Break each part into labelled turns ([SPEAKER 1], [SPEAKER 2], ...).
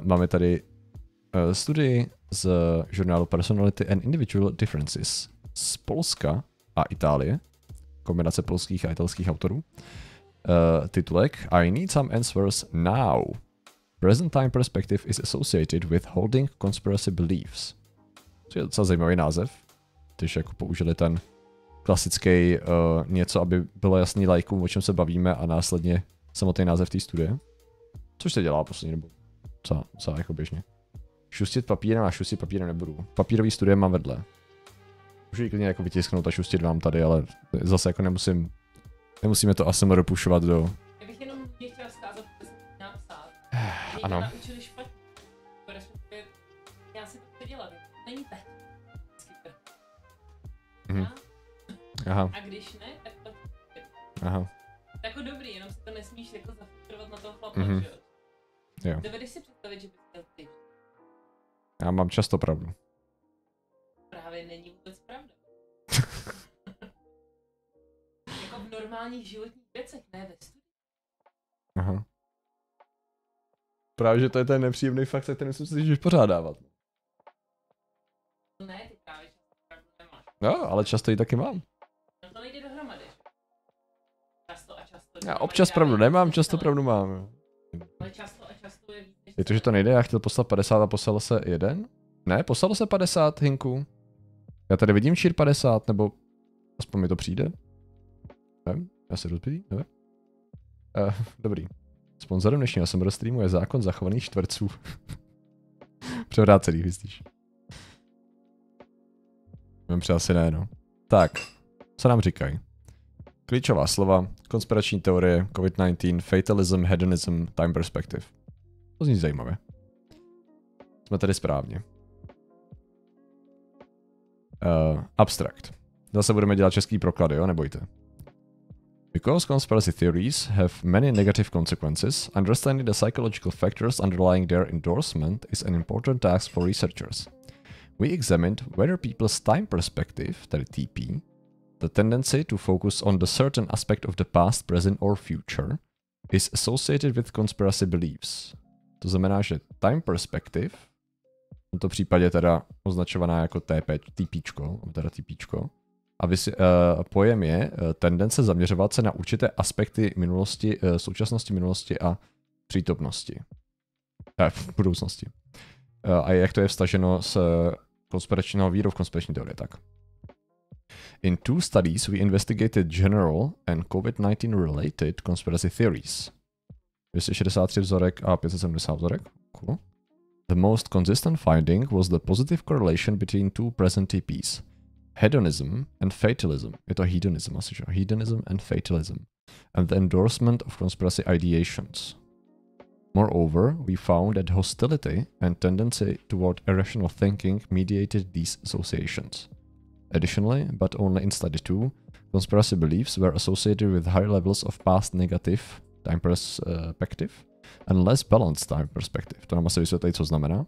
[SPEAKER 1] Máme tady studii z žurnálu Personality and Individual Differences z Polska a Itálie. Kombinace polských a italských autorů. Titulek I need some answers now. Present time perspective is associated with holding conspiracy beliefs. To je docela zajímavý název. Když jako použili ten klasický něco, aby bylo jasný lajkům, o čem se bavíme a následně samotný název té studie. Což se dělá poslední nebo co jako běžně. Šustit papírem a šustit papírem nebudu. Papírový studie mám vedle. Můžu ji klidně jako vytisknout a šustit vám tady, ale zase jako nemusíme to asi dopušovat do...
[SPEAKER 2] Já bych jenom chtěla vzkázat, že jsem měla psát.
[SPEAKER 1] Ano.
[SPEAKER 2] Naučili špatně. Já si to chci dělat. Není teď.
[SPEAKER 1] Aha.
[SPEAKER 2] A když ne, tak to...
[SPEAKER 1] Aha.
[SPEAKER 2] Jako dobrý, jenom si to nesmíš jako zafiltrovat na toho chlapa, že
[SPEAKER 1] jo?
[SPEAKER 2] Dovedeš si představit, že bys měl ty.
[SPEAKER 1] Já mám často pravdu.
[SPEAKER 2] Právě není vůbec pravda. Jako v normálních životních věcech, ne ve studii.
[SPEAKER 1] Aha. Právě, že to je ten nepříjemný fakt, se kterým jsem si vypořádávat.
[SPEAKER 2] Ne, ty právě často pravdu nemáš.
[SPEAKER 1] No, ale často ji taky mám.
[SPEAKER 2] No to nejde dohromady. Často a často.
[SPEAKER 1] Já občas pravdu nemám, často pravdu mám.
[SPEAKER 2] Ale často a často je víc.
[SPEAKER 1] Je to, že to nejde, já chtěl poslat 50 a poslal se 1? Ne, poslalo se 50, Hinku. Já tady vidím čír 50, nebo aspoň mi to přijde. Nevím, já se rozbídí, nevím. Dobrý. Sponzorem dnešního SMR streamu je zákon zachovaných čtverců. Převrácených, myslíš? Vím, třeba asi ne, no. Tak, co nám říkají? Klíčová slova, konspirační teorie, COVID-19, fatalism, hedonism, time perspective. To zní zajímavě. Jsme tady správně. Abstract. Zase budeme dělat český proklady, jo? Nebojte. Because conspiracy theories have many negative consequences, understanding the psychological factors underlying their endorsement is an important task for researchers. We examined whether people's time perspective, tedy TP, the tendency to focus on the certain aspect of the past, present or future, is associated with conspiracy beliefs. To znamená, že time perspective, v tomto případě teda označovaná jako TPčko, a pojem je tendence zaměřovat se na určité aspekty minulosti, současnosti, minulosti a přítomnosti. V budoucnosti. A jak to je vztaženo s konspiračního vírou v konspirační teorie, tak. In two studies we investigated general and COVID-19 related conspiracy theories. 263 vzorek a 570 vzorek. Cool. The most consistent finding was the positive correlation between two present TPs. Hedonism and fatalism. Je to hedonism asi, že? Hedonism and fatalism. And the endorsement of conspiracy ideations. Moreover, we found that hostility and tendency toward irrational thinking mediated these associations. Additionally, but only in study 2, conspiracy beliefs were associated with higher levels of past negative time perspective and less balanced time perspective. To nám asi vysvětlí, co znamená.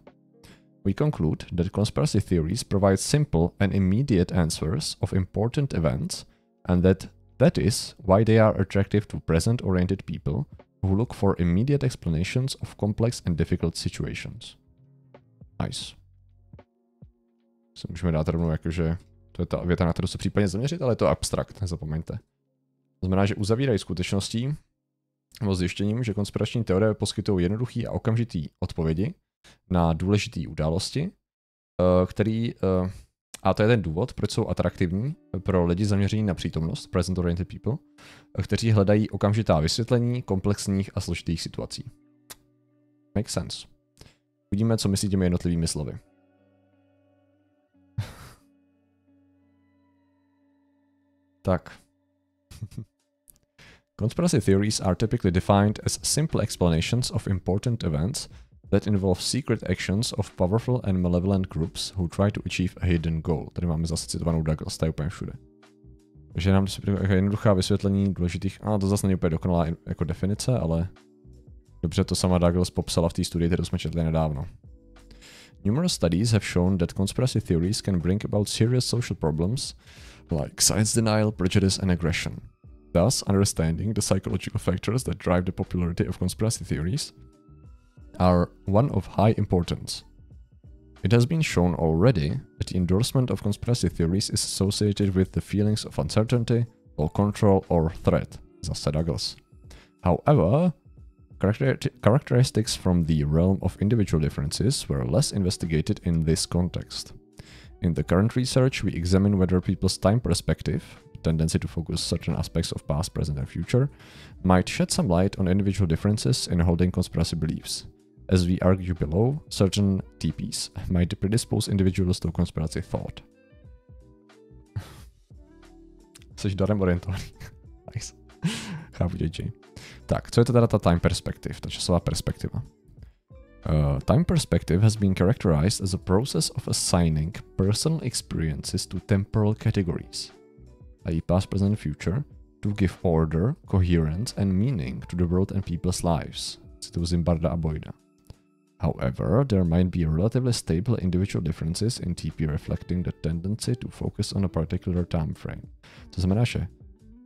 [SPEAKER 1] We conclude that conspiracy theories provide simple and immediate answers of important events, and that is why they are attractive to present-oriented people who look for immediate explanations of complex and difficult situations. Nice. Se můžeme dát rovnou jakože, to je ta věta, na kterou se případně zaměřit, ale je to abstrakt, nezapomeňte. To znamená, že uzavírají skutečností nebo zjištěním, že konspirační teorie poskytují jednoduchý a okamžitý odpovědi na důležité události, a to je ten důvod, proč jsou atraktivní pro lidi zaměření na přítomnost, present-oriented people, kteří hledají okamžitá vysvětlení komplexních a složitých situací. Makes sense. Uvidíme, co myslí těmi jednotlivými slovy. Tak. Conspiracy theories are typically defined as simple explanations of important events that involve secret actions of powerful and malevolent groups who try to achieve a hidden goal. Tady máme zase citovanou Douglas, to je úplně všude. Takže nám jednoduchá vysvětlení důležitých, to zase není úplně dokonalá jako definice, ale dobře to sama Douglas popsala v té studii, kterou jsme četli nedávno. Numerous studies have shown that conspiracy theories can bring about serious social problems like science denial, prejudice and aggression. Thus, understanding the psychological factors that drive the popularity of conspiracy theories are one of high importance. It has been shown already that the endorsement of conspiracy theories is associated with the feelings of uncertainty, or control, or threat, zase Douglas. However, characteristics from the realm of individual differences were less investigated in this context. In the current research, we examine whether people's time perspective, tendency to focus certain aspects of past, present, and future, might shed some light on individual differences in holding conspiracy beliefs. As we argue below, certain TPs might predispose individuals to conspiracy thought. Jsi darem orientovaný. Nice. Chápu, JJ. Tak, co je to teda ta time perspective, ta časová perspektiva? Time perspective has been characterized as a process of assigning personal experiences to temporal categories, i.e. past, present, future, to give order, coherence and meaning to the world and people's lives. Citu Zimbarda a Boyda. However, there might be relatively stable individual differences in TP reflecting the tendency to focus on a particular time frame. To znamená, že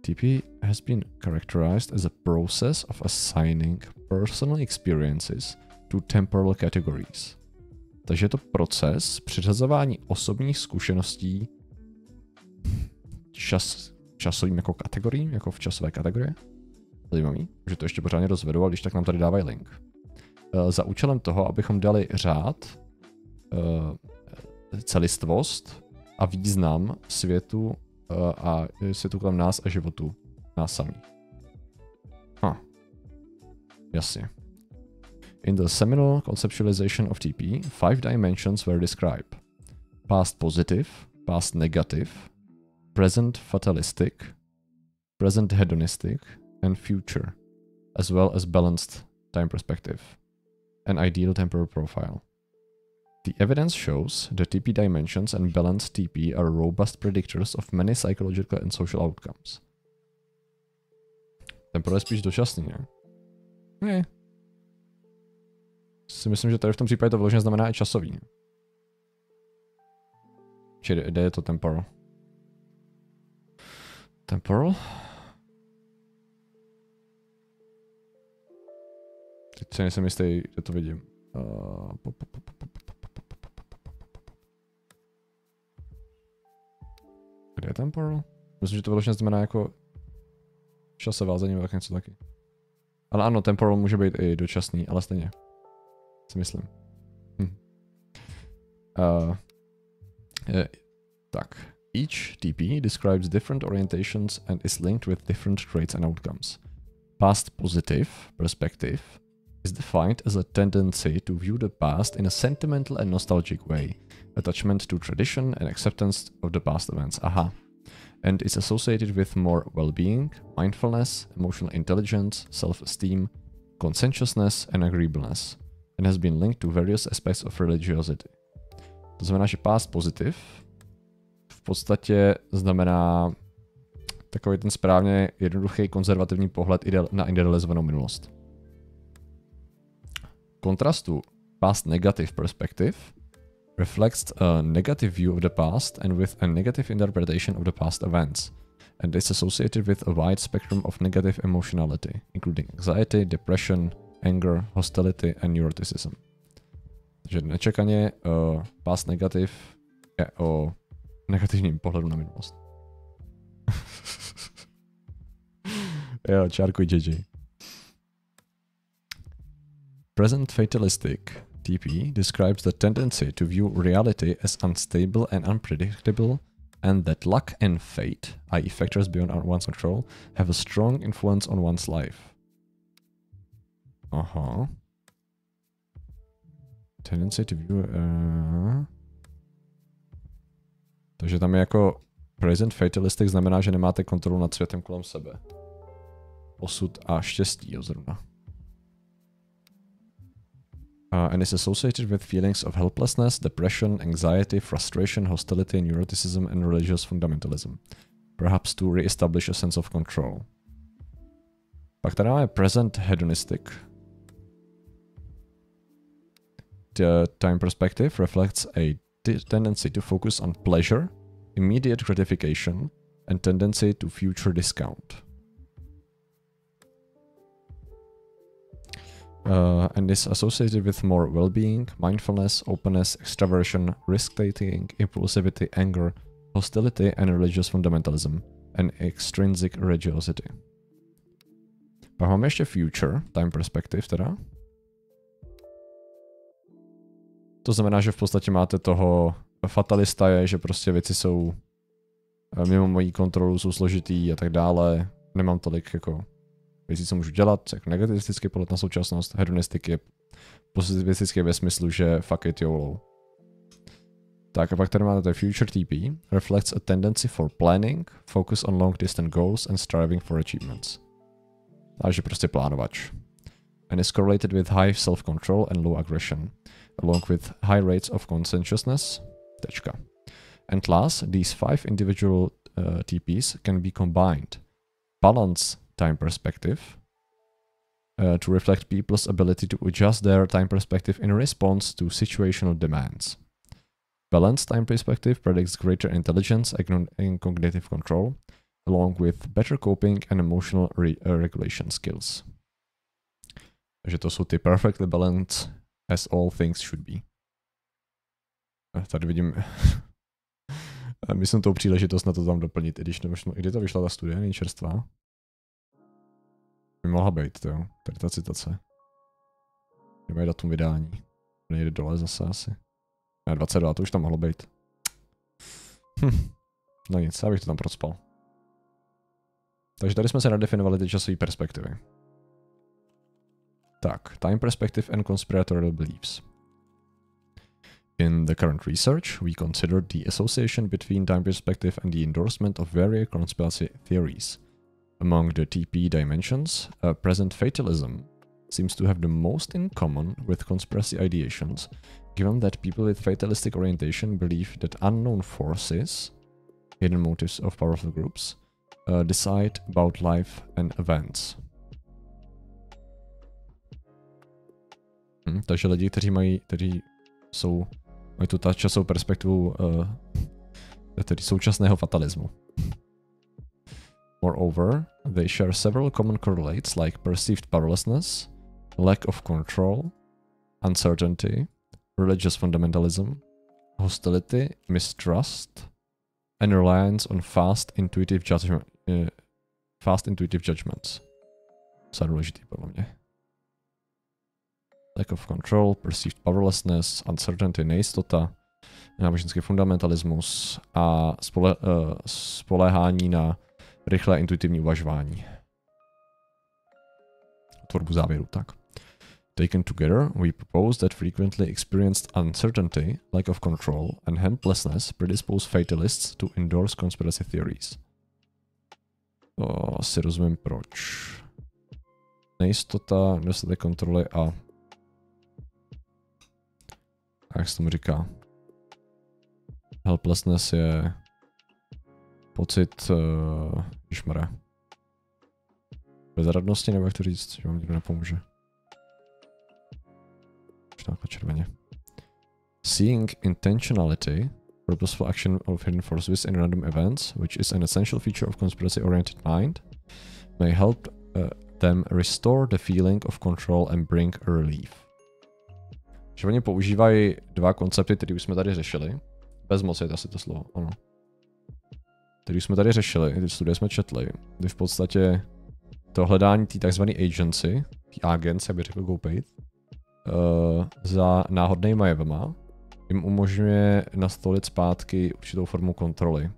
[SPEAKER 1] TP has been characterized as a process of assigning personal experiences to temporal categories. Takže je to proces přiřazování osobních zkušeností časovým jako kategoriím, jako v časové kategorie. Zajímavý, že to ještě pořádně rozvedu, ale když tak nám tady dávají link. Za účelem toho, abychom dali řád, celistvost a význam světu a světu kolem nás a životu nás samých. Jasně. In the seminal conceptualization of TP, 5 dimensions were described. Past positive, past negative, present fatalistic, present hedonistic, and future, as well as balanced time perspective, an ideal temporal profile. The evidence shows that TP dimensions and balanced TP are robust predictors of many psychological and social outcomes. Temporal je spíš dočasný, ne? Ne. Si myslím, že tady v tom případě to vyloženě znamená i časový. Čili kde je to temporal? Temporal? Teď se nejsem jistý, že to vidím. Kde je temporal? Myslím, že to vyloženě znamená jako časové vázení nebo tak něco taky. Ale ano, temporal může být i dočasný, ale stejně. Si myslím. Tak. Each TP describes different orientations and is linked with different traits and outcomes. Past positive perspective is defined as a tendency to view the past in a sentimental and nostalgic way, attachment to tradition and acceptance of the past events. Aha. And is associated with more well-being, mindfulness, emotional intelligence, self-esteem, conscientiousness and agreeableness, and has been linked to various aspects of religiosity. To znamená, že past positive v podstatě znamená takový ten správně jednoduchý konzervativní pohled na idealizovanou minulost. Kontrastu past negative perspective reflects a negative view of the past and with a negative interpretation of the past events, and is associated with a wide spectrum of negative emotionality, including anxiety, depression, anger, hostility and neuroticism. Takže nečekaně past negative je o negativním pohledu na minulost. Jo, čárkuj JJ. Present fatalistic TP describes the tendency to view reality as unstable and unpredictable, and that luck and fate, i.e. factors beyond one's control, have a strong influence on one's life. Aha. Tendency to view... Takže tam je jako present fatalistic znamená, že nemáte kontrolu nad světem kolem sebe. Osud a štěstí, jo, zrovna. And is associated with feelings of helplessness, depression, anxiety, frustration, hostility, neuroticism and religious fundamentalism. Perhaps to re-establish a sense of control. Pak tady máme present hedonistic. The time perspective reflects a tendency to focus on pleasure, immediate gratification, and tendency to future discount. and is associated with more well-being, mindfulness, openness, extraversion, risk-taking, impulsivity, anger, hostility, and religious fundamentalism, and extrinsic religiosity. Pak máme ještě future time perspective teda. To znamená, že v podstatě máte toho fatalista je, že prostě věci jsou mimo mojí kontrolu, jsou složitý a tak dále. Nemám tolik jako věcí, co můžu dělat, jako negativistický pohled na současnost, hedonistický je pozitivistický ve smyslu, že fuck it, YOLO. Tak a pak tady máte future TP, reflects a tendency for planning, focus on long distant goals and striving for achievements. Takže prostě plánovač. And is correlated with high self-control and low aggression, along with high rates of conscientiousness. Tečka. And last, these 5 individual TPs can be combined. Balance time perspective to reflect people's ability to adjust their time perspective in response to situational demands. Balanced time perspective predicts greater intelligence and cognitive control, along with better coping and emotional regulation skills. Takže to jsou ty perfectly balanced as all things should be. Tady vidím, myslím tou příležitost na to tam doplnit, i když nemožno, kdy to vyšla ta studie, není čerstvá. By mohla být, jo, tady ta citace. Nemají datum vydání. Nejde dole zase asi. Ne, 22, to už tam mohlo být. No nic, já bych to tam procpal. Takže tady jsme se nadefinovali ty časové perspektivy. Tak, time perspective and conspiratorial beliefs. In the current research, we considered the association between time perspective and the endorsement of various conspiracy theories. Among the TP dimensions, present fatalism seems to have the most in common with conspiracy ideations, given that people with fatalistic orientation believe that unknown forces, hidden motives of powerful groups, decide about life and events. Takže lidi, kteří mají tu časovou perspektivu tedy současného fatalismu. Moreover, they share several common correlates like perceived powerlessness, lack of control, uncertainty, religious fundamentalism, hostility, mistrust, and reliance on fast intuitive judgments. Co je důležitý podle mě. Lack of control, perceived powerlessness, uncertainty, nejistota, náboženský fundamentalismus a spoléhání na rychlé intuitivní uvažování. Tvorbu závěru, tak. Taken together, we propose that frequently experienced uncertainty, lack of control, and helplessness predispose fatalists to endorse conspiracy theories. Asi rozumím proč. Nejistota, nedostatek kontroly a jak se tomu říká? Helplessness je pocit, ježmarja, bezradnosti, nebo jak to říct, že vám někdo nepomůže. Už takhle červeně. Seeing intentionality, purposeful action of hidden forces in random events, which is an essential feature of conspiracy-oriented mind, may help them restore the feeling of control and bring relief. Že oni používají dva koncepty, které už jsme tady řešili. Bezmoc je asi to slovo, ano. Který jsme tady řešili, ty studie jsme četli, kdy v podstatě to hledání té tzv. Agency, té agency, aby řekl go paid, za náhodnýma jevama, jim umožňuje nastolit zpátky určitou formu kontroly.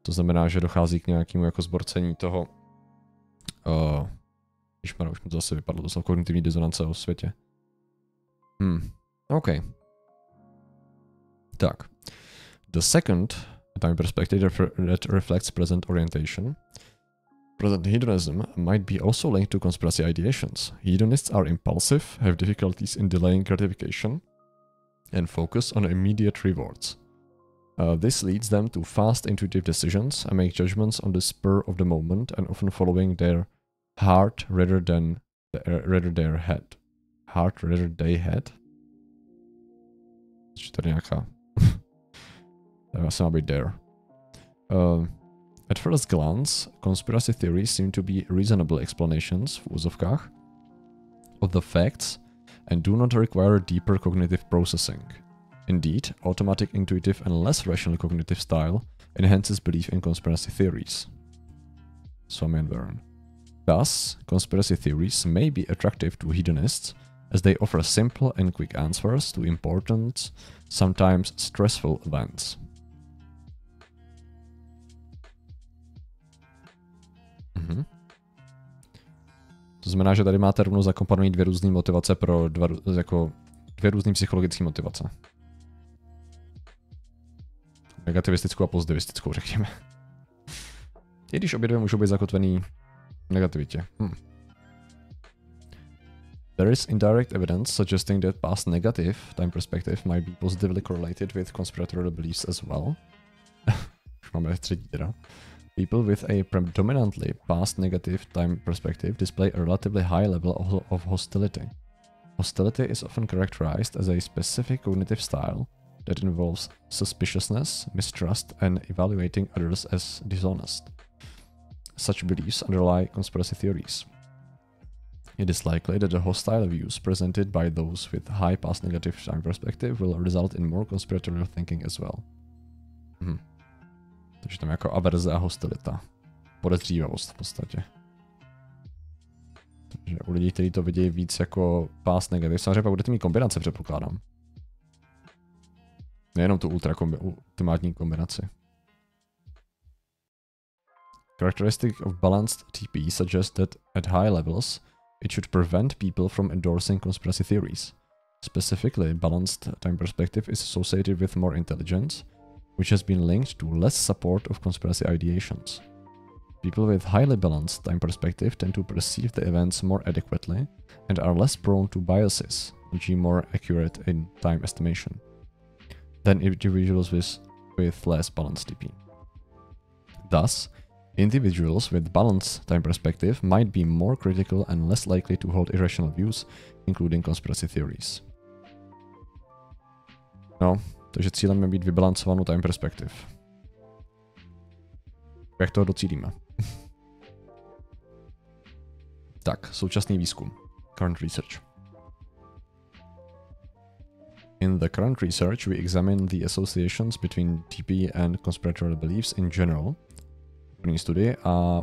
[SPEAKER 1] To znamená, že dochází k nějakému jako zborcení toho, už mi to zase vypadlo, to jsou kognitivní disonance o světě. OK. Tak. The second time perspective that reflects present orientation. Present hedonism might be also linked to conspiracy ideations. Hedonists are impulsive, have difficulties in delaying gratification, and focus on immediate rewards. This leads them to fast intuitive decisions and make judgments on the spur of the moment and often following their heart rather their head. Heart rather they head? Tady nějaká. Tady asi má být there. At first glance, conspiracy theories seem to be reasonable explanations v úzovkách of the facts and do not require deeper cognitive processing. Indeed, automatic, intuitive, and less rational cognitive style enhances belief in conspiracy theories. Swami and Varen. Thus, conspiracy theories may be attractive to hedonists as they offer simple and quick answers to important, sometimes stressful events. To znamená, že tady máte rovnou zakomponovaný dvě různé motivace pro dvě různé psychologické motivace. Negativistickou a pozitivistickou, řekněme. I když obě dvě můžou být zakotvený v negativitě. There is indirect evidence suggesting that past negative time perspective might be positively correlated with conspiratorial beliefs as well. Už máme třetí teda. People with a predominantly past negative time perspective display a relatively high level of hostility. Hostility is often characterized as a specific cognitive style that involves suspiciousness, mistrust, and evaluating others as dishonest. Such beliefs underlie conspiracy theories. It is likely that the hostile views presented by those with high past negative time perspective will result in more conspiratorial thinking as well. Takže tam jako averze a hostilita. Podezřívavost v podstatě. Takže u lidí, kteří to vidějí víc jako past negative, samozřejmě pak budete mít kombinace, předpokládám. Nejenom tu ultimátní kombinaci. Characteristic of balanced TP suggests that at high levels, it should prevent people from endorsing conspiracy theories. Specifically, balanced time perspective is associated with more intelligence, which has been linked to less support of conspiracy ideations. People with highly balanced time perspective tend to perceive the events more adequately and are less prone to biases, e.g. more accurate in time estimation, than individuals with less balanced TP. Thus, individuals with balanced time perspective might be more critical and less likely to hold irrational views, including conspiracy theories. No, takže cílem je být vybalancovanou time perspective. Jak toho docílíme? Tak, současný výzkum. Current research. In the current research, we examine the associations between TP and conspiratorial beliefs in general. První studii a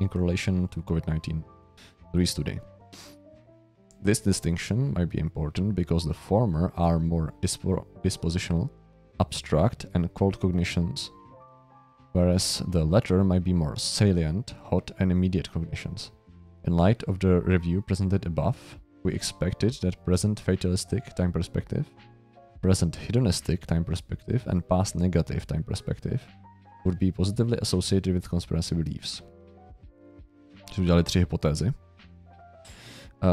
[SPEAKER 1] in correlation to COVID-19. Druhý studii. This distinction might be important because the former are more dispositional, abstract, and cold cognitions, whereas the latter might be more salient, hot, and immediate cognitions. In light of the review presented above, we expected that present fatalistic time perspective, present hedonistic time perspective, and past negative time perspective would be positively associated with conspiracy beliefs. Jsme udělali 3 hypotézy.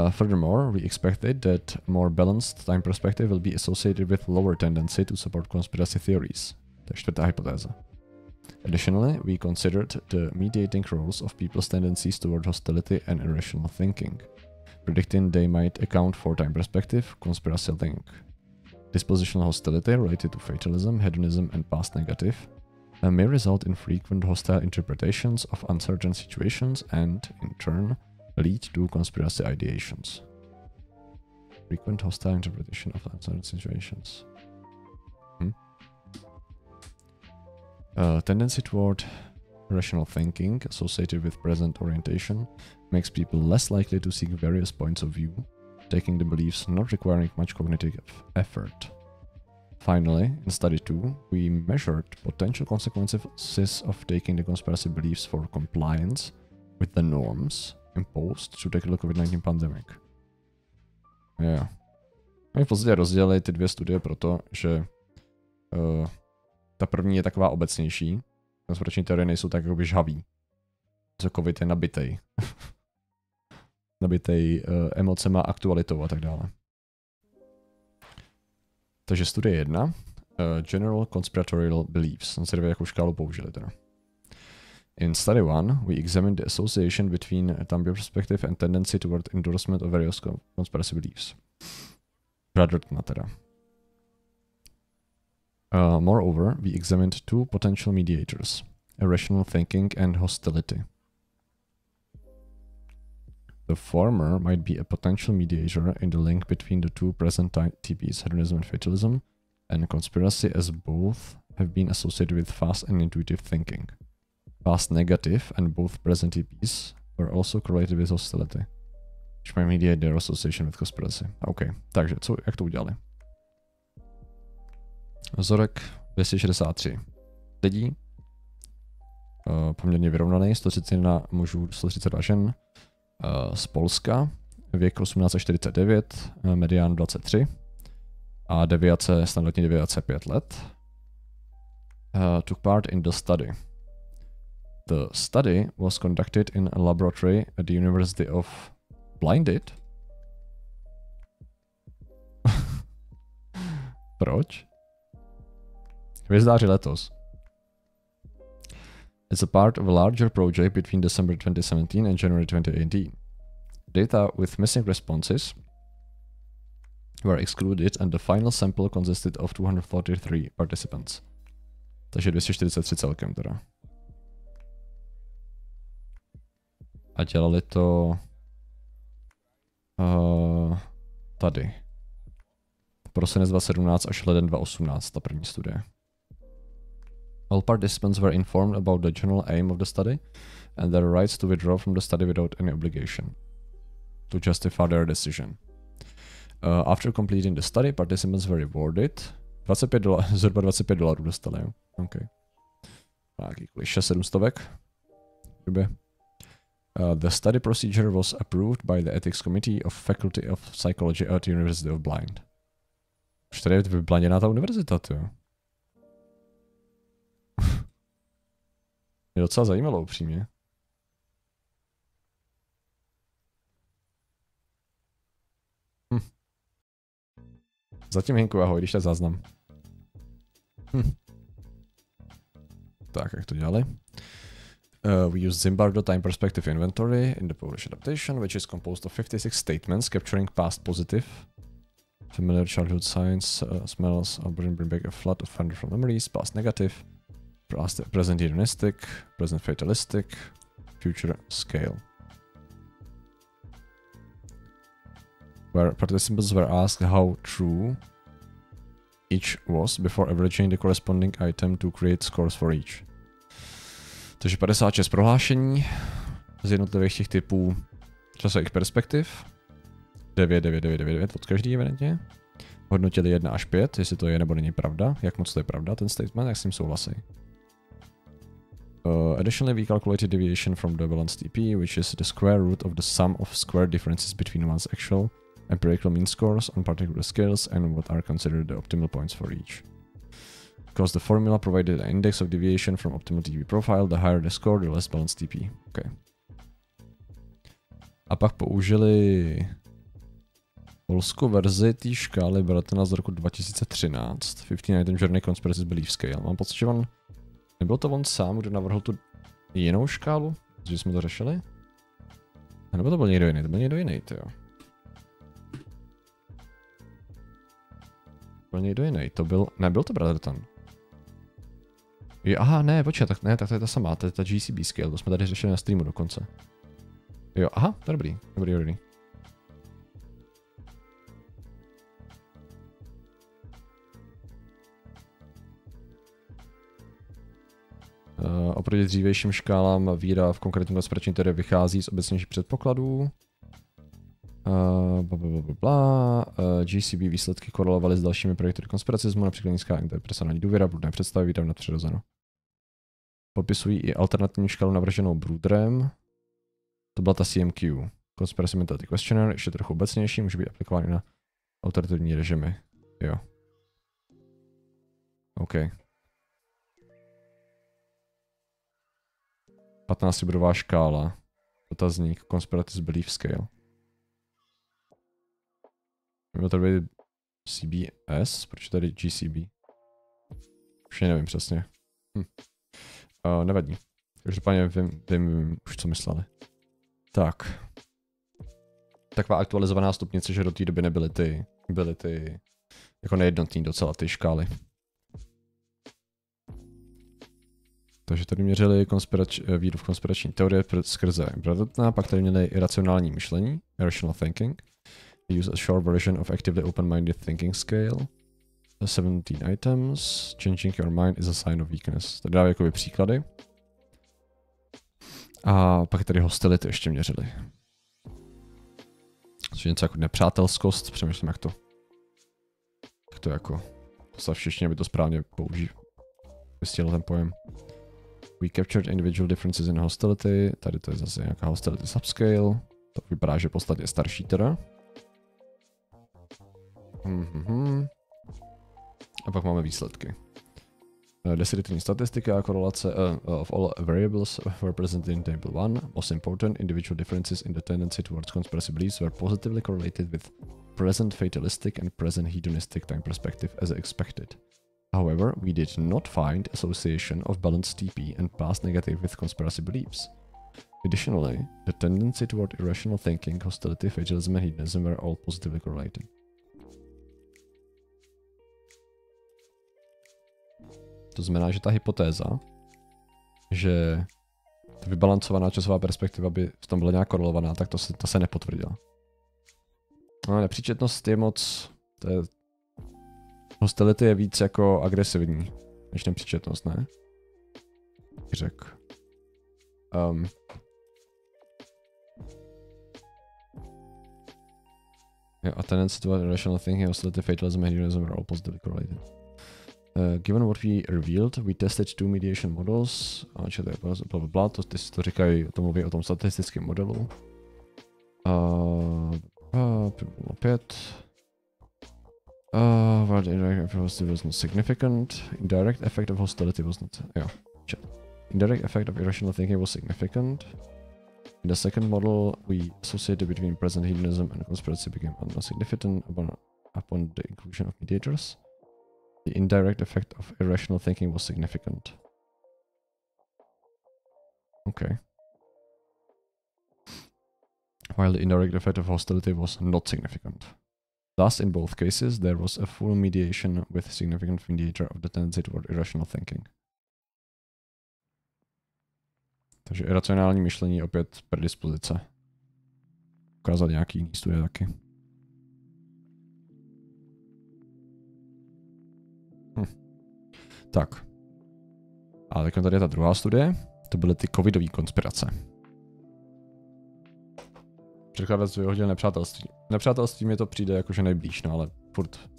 [SPEAKER 1] Furthermore, we expected that more balanced time perspective will be associated with lower tendency to support conspiracy theories. To je 4. hypotéza. Additionally, we considered the mediating roles of people's tendencies toward hostility and irrational thinking, predicting they might account for time perspective, conspiracy link. Dispositional hostility related to fatalism, hedonism, and past negative may result in frequent hostile interpretations of uncertain situations and, in turn, lead to conspiracy ideations. Frequent hostile interpretation of uncertain situations. Tendency toward rational thinking associated with present orientation makes people less likely to seek various points of view, taking the beliefs not requiring much cognitive effort. Finally, in study 2, we measured potential consequences of taking the conspiracy beliefs for compliance with the norms imposed to tackle the COVID-19 pandemic. Yeah. My v podstatě rozdělili ty 2 studie proto, že ta první je taková obecnější. Konspirační teorie nejsou tak jakoby žhavý. Co COVID je nabitej. Nabitej emocema, aktualitou a tak dále. Takže studie 1. General conspiratorial beliefs. On se dvě jakou škálu použili teda. In study 1, we examined the association between time perspective and tendency toward endorsement of various conspiracy beliefs. Radrtna teda. Moreover, we examined 2 potential mediators, irrational thinking and hostility. The former might be a potential mediator in the link between the two present TPs, hedonism and fatalism, and conspiracy, as both have been associated with fast and intuitive thinking. Fast negative and both present TPs were also correlated with hostility, which might mediate their association with conspiracy. OK, takže jak to udělali? Vzorek 263 lidí, poměrně vyrovnaný, 131 mužů, 132 žen, z Polska, věk 18 až 49, medián 23 a deviace, standardní deviace 5 let. Took part in the study. The study was conducted in a laboratory at the University of Blinded. Proč? Hvězdáři letos. It's a part of a larger project between December 2017 and January 2018. Data with missing responses were excluded and the final sample consisted of 243 participants. Takže 243 celkem teda. A dělali to tady. Prosinec 2017 až leden 2018, ta první studie. All participants were informed about the general aim of the study and their rights to withdraw from the study without any obligation to justify their decision. After completing the study, participants were rewarded. Zhruba $25 dostali, jo. OK. Nějaký 6-7 stovek. The study procedure was approved by the ethics committee of Faculty of Psychology at the University of Blind. Už tady je vyblanděná ta univerzita, jo. Mě docela zajímalo, upřímně. Zatím Hinku, ahoj, když je záznam. Tak, jak to dělali? We use Zimbardo Time Perspective Inventory in the Polish adaptation, which is composed of 56 statements capturing past positive, familiar childhood signs, smells, bring back a flood of wonderful memories, past negative, present hedonistic, present fatalistic, future scale. Where participants were asked how true each was before averaging the corresponding item to create scores for each. Takže 56 prohlášení z jednotlivých těch typů časových perspektiv. 9 od každý evidentně. Hodnotili 1 až 5, jestli to je nebo není pravda, jak moc to je pravda, ten statement, jak s tím souhlasí. Additionally, we calculated deviation from the balanced TP, which is the square root of the sum of square differences between one's actual empirical mean scores on particular scales and what are considered the optimal points for each. Because the formula provided an index of deviation from optimal TP profile, the higher the score, the less balanced TP. Okay. A pak použili polskou verzi té škály Bratana z roku 2013, 15 item journey conspiracy belief scale. Mám pocit, že on nebyl to on sám, kdo navrhl tu jinou škálu, že jsme to řešili? A nebo to byl někdo jiný, tyjo. Nebyl to Brotherton. Jo, aha, ne, počkej, tak to je ta samá, to je ta GCB scale, to jsme tady řešili na streamu dokonce. Jo, aha, dobrý. Oproti dřívějším škálám víra v konkrétní konspirační teorie vychází z obecnějších předpokladů. GCB výsledky korelovaly s dalšími projekty konspiracismu, například nízká interpersonální důvěra, bludné představy, víra nadpřirozeno. Popisují i alternativní škálu navrženou Bruderem. To byla ta CMQ. Conspiracy Mentality Questionnaire, ještě trochu obecnější, může být aplikovaný na autoritativní režimy. Jo. OK. 15bodová škála. Dotazník Conspiracy Belief Scale. Mělo to být CBS, proč tady GCB? Už nevím přesně. Nevadí. Každopádně vím už, co mysleli. Tak. Taková aktualizovaná stupnice, že do té doby byly ty jako nejednotný docela ty škály. Takže tady měřili víru v konspirační teorie skrze Bradotna, pak tady měli iracionální myšlení, irrational thinking. They use a short version of actively open-minded thinking scale. 17 items. Changing your mind is a sign of weakness. Tady dávají jakoby příklady. A pak tady hostility ještě měřili. Což je něco jako nepřátelskost, přemýšlím jak to jako postav všichni, aby to správně vystihlo ten pojem. We captured individual differences in hostility. Tady to je zase nějaká hostility subscale. To vypadá, že podstatně je starší teda. A pak máme výsledky. Descriptivní statistika a korelace of all variables were presented in table 1. Most important, individual differences in the tendency towards conspiracy beliefs were positively correlated with present fatalistic and present hedonistic time perspective as expected. However, we did not find association of balanced TP and past negative with conspiracy beliefs. Additionally, the tendency toward irrational thinking, hostility, fatalism and hedonism were all positively correlated. To znamená, že ta hypotéza, že ta vybalancovaná časová perspektiva by v tom byla nějak korelovaná, tak to se nepotvrdila. No, nepříčetnost je moc... Hostility je víc jako agresivní, než nepříčetnost, ne? Řekl. A tendency toward irrational thinking, hostility, fatalism and hedonism are all positively correlated. Given what we revealed, we tested two mediation models. Blablabla, ty si to říkají, to mluví o tom statistickém modelu. Opět. Well, the indirect effect of hostility was not significant. Indirect effect of hostility was not... Jo, chat. Indirect effect of irrational thinking was significant. In the second model, we associated between present hedonism and conspiracy became significant upon the inclusion of mediators. The indirect effect of irrational thinking was significant. Okay. While the indirect effect of hostility was not significant. Thus, in both cases, there was a full mediation with significant mediator of the tendency toward irrational thinking. Takže iracionální myšlení opět predispozice. Ukázat nějaký jiný studie taky. Tak. A teď tady je ta druhá studie. To byly ty covidové konspirace. Překladec vyhodil nepřátelství. Nepřátelství mi to přijde jakože nejblíž, no ale furt.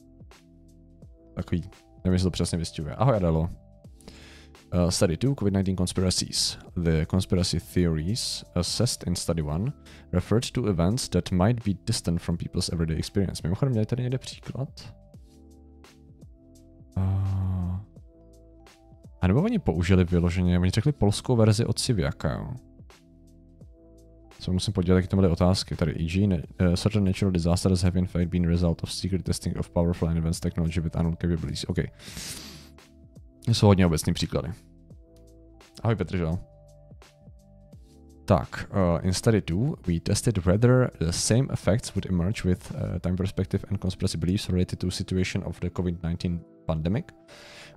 [SPEAKER 1] Takový, nevím, jestli to přesně vystihuje. Ahoj Adelo. Study 2, COVID-19 conspiracies. The conspiracy theories assessed in study 1 referred to events that might be distant from people's everyday experience. Mimochodem, měli tady někde příklad? A nebo oni použili vyloženě, oni řekli polskou verzi od Civiaka, jo. Co musím podívat, jaké tam byly otázky. Tady e.g. Certain natural disasters have in fact been a result of secret testing of powerful and advanced technology with unknown capabilities. OK. Jsou hodně obecný příklady. Ahoj Petržel. Tak, in study 2, we tested whether the same effects would emerge with time perspective and conspiracy beliefs related to situation of the COVID-19 pandemic,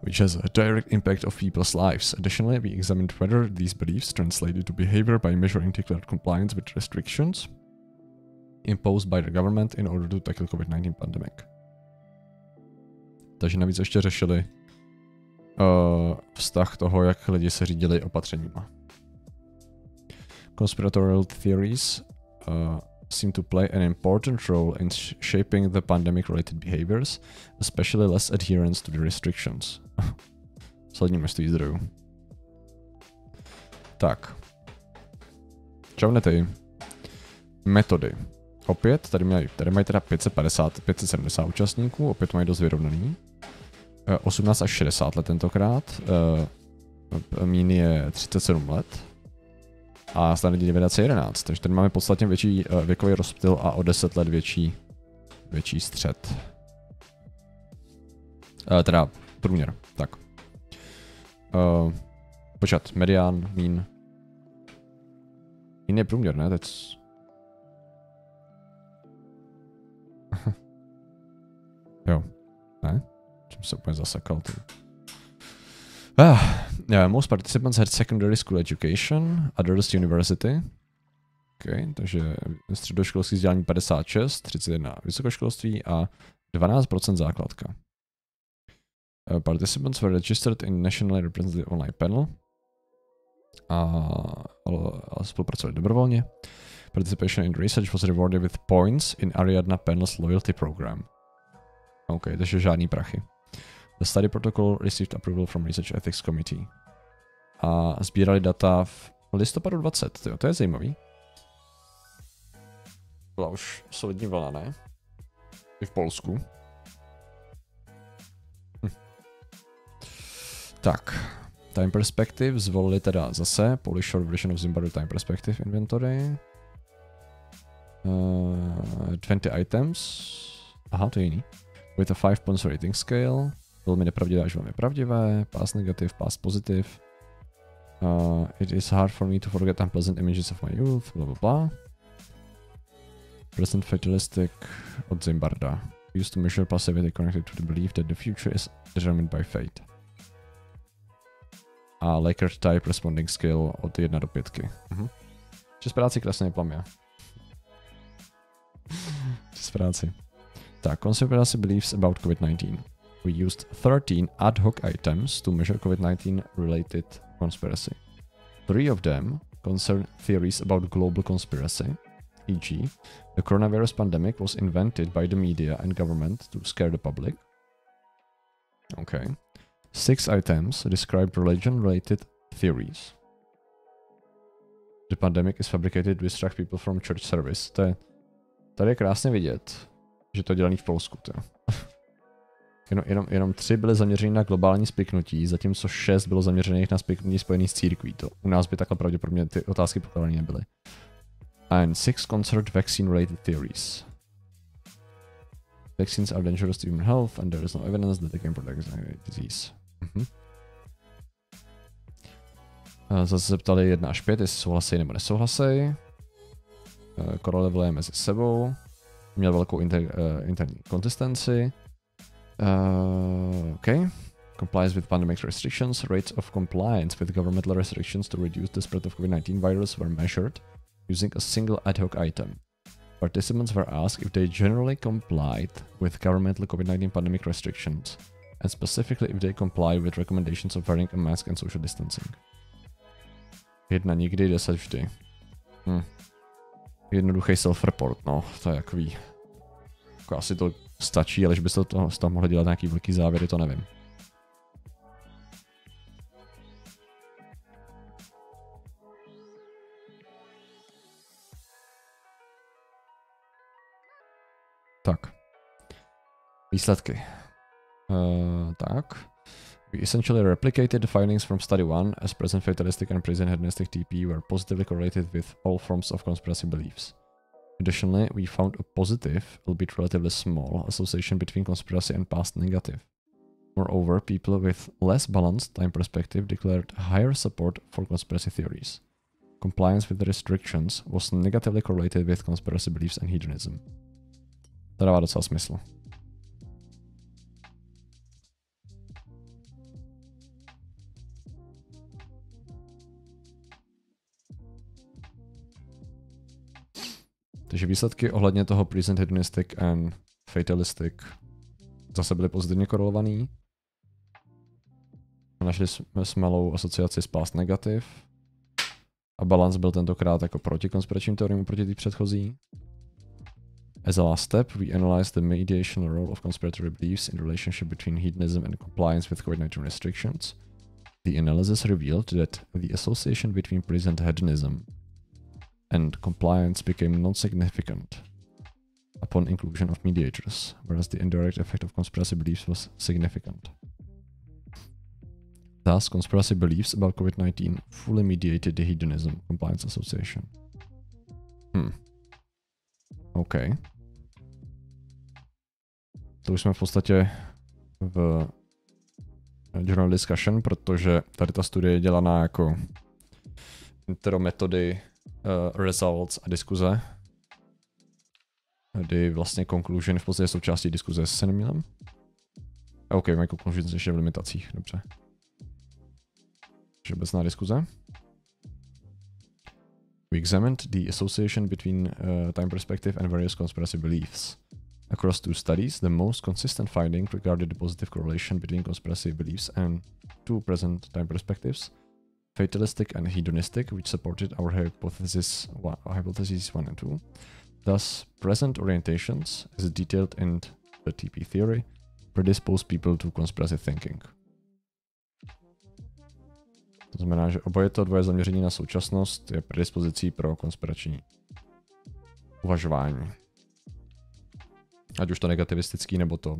[SPEAKER 1] which has a direct impact of people's lives. Additionally, we examined whether these beliefs translated to behavior by measuring declared compliance with restrictions imposed by the government in order to tackle COVID-19 pandemic. Takže navíc ještě řešili vztah toho, jak lidi se řídili opatřeníma. Conspiratorial theories seem to play an important role in shaping the pandemic-related behaviors, especially less adherence to the restrictions. Slední množství zdrojů. Tak. Čaunety. Metody. Opět, tady mají teda 570 účastníků, opět mají dost vyrovnaný. 18 až 60 let tentokrát. Mín je 37 let. A standardní dividace 11, takže tady máme podstatně větší věkový rozptyl a o 10 let větší střed. Teda průměr, tak. Počkat, medián, mín. Mín je průměr, ne? Teď... Jo, ne? Čím se úplně zasekal, ty. Most participants had secondary school education, others university. Okay, takže středoškolský vzdělání 56, 31 vysokoškolství a 12% základka. Participants were registered in nationally representative online panel a spolupracovali dobrovolně. Participation in research was rewarded with points in Ariadna panel's loyalty program. OK, takže žádný prachy. The study protocol received approval from Research Ethics Committee. A sbírali data v listopadu 20, to je zajímavý. Byla už solidní vlna, ne? I v Polsku. Tak, Time Perspective zvolili teda zase Polish Short Version of Zimbabwe Time Perspective Inventory. 20 items. Aha, to je jiný. With a 5 points rating scale. Velmi nepravdivé až velmi pravdivé. Past negative, past positive. It is hard for me to forget unpleasant images of my youth. Blah, blah, blah. Present fatalistic od Zimbarda. Used to measure passivity connected to the belief that the future is determined by fate. A Likert type responding skill od 1 do 5. Čes práci krásně plamě. Čes práci. Tak, conspiracy beliefs about COVID-19. We used 13 ad hoc items to measure COVID-19 related conspiracy. 3 of them concern theories about global conspiracy, e.g., the coronavirus pandemic was invented by the media and government to scare the public. Okay. 6 items describe religion-related theories. The pandemic is fabricated to distract people from church service. Tady je krásně vidět, že to je dělaný v Polsku. Jenom 3 byly zaměřeny na globální spiknutí, zatímco 6 bylo zaměřených na spiknutí spojených s církví. To u nás by takhle pravděpodobně ty otázky pokládané nebyly. And 6 concerned vaccine-related theories. Vaccines are dangerous to human health and there is no evidence that they can protect against disease. Zase se ptali 1 až 5, jestli souhlasí nebo nesouhlasí. Korelevali mezi sebou. Měl velkou interní konzistenci. Okay. Complies with pandemic restrictions. Rates of compliance with governmental restrictions to reduce the spread of COVID-19 virus were measured using a single ad hoc item. Participants were asked if they generally complied with governmental COVID-19 pandemic restrictions, and specifically if they comply with recommendations of wearing a mask and social distancing. 1 nikdy, 10 vždy. Jednoduchý self-report, no, to je takový. Jako asi to stačí, ale že byste z toho mohli dělat nějaký velký závěry, to nevím. Tak. Výsledky. Tak. We essentially replicated the findings from study 1 as present fatalistic and present hedonistic TP were positively correlated with all forms of conspiracy beliefs. Additionally, we found a positive, albeit relatively small, association between conspiracy and past negative. Moreover, people with less balanced time perspective declared higher support for conspiracy theories. Compliance with the restrictions was negatively correlated with conspiracy beliefs and hedonism. To dává docela smysl. Takže výsledky ohledně toho present hedonistic and fatalistic zase byly pozitivně korelovaný. Našli jsme malou asociaci s past negative. A balance byl tentokrát jako proti konspiračním teoriím proti té předchozí. As a last step, we analyzed the mediation role of conspiratory beliefs in the relationship between hedonism and compliance with COVID-19 restrictions. The analysis revealed that the association between present hedonism and compliance became non-significant upon inclusion of mediators, whereas the indirect effect of conspiracy beliefs was significant. Thus, conspiracy beliefs about COVID-19 fully mediated the hedonism-compliance association. OK. To už jsme v podstatě v journal discussion, protože tady ta studie je dělaná jako interometody, results a diskuze. Kdy vlastně conclusion v podstatě součástí diskuze se nemýlím. OK, mají conclusions ještě v limitacích, dobře. Všeobecná diskuze. We examined the association between time perspective and various conspiracy beliefs. Across 2 studies, the most consistent finding regarded the positive correlation between conspiracy beliefs and 2 present time perspectives, fatalistic and hedonistic, which supported our hypotheses 1 and 2. Thus, present orientations, as detailed in the TP theory, predispose people to conspiracy thinking. To znamená, že oboje to dvoje zaměření na současnost je predispozicí pro konspirační uvažování. Ať už to negativistický, nebo to...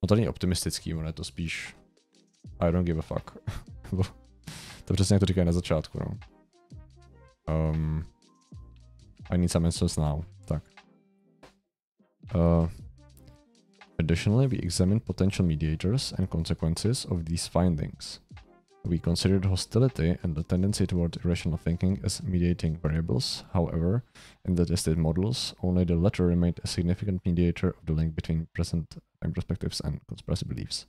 [SPEAKER 1] No to není optimistický, ono je to spíš... I don't give a fuck. To přesně jak to říkají na začátku, no. I need some answers now. Tak. Additionally, we examined potential mediators and consequences of these findings. We considered hostility and the tendency toward irrational thinking as mediating variables. However, in the tested models, only the latter remained a significant mediator of the link between present time perspectives and conspiracy beliefs.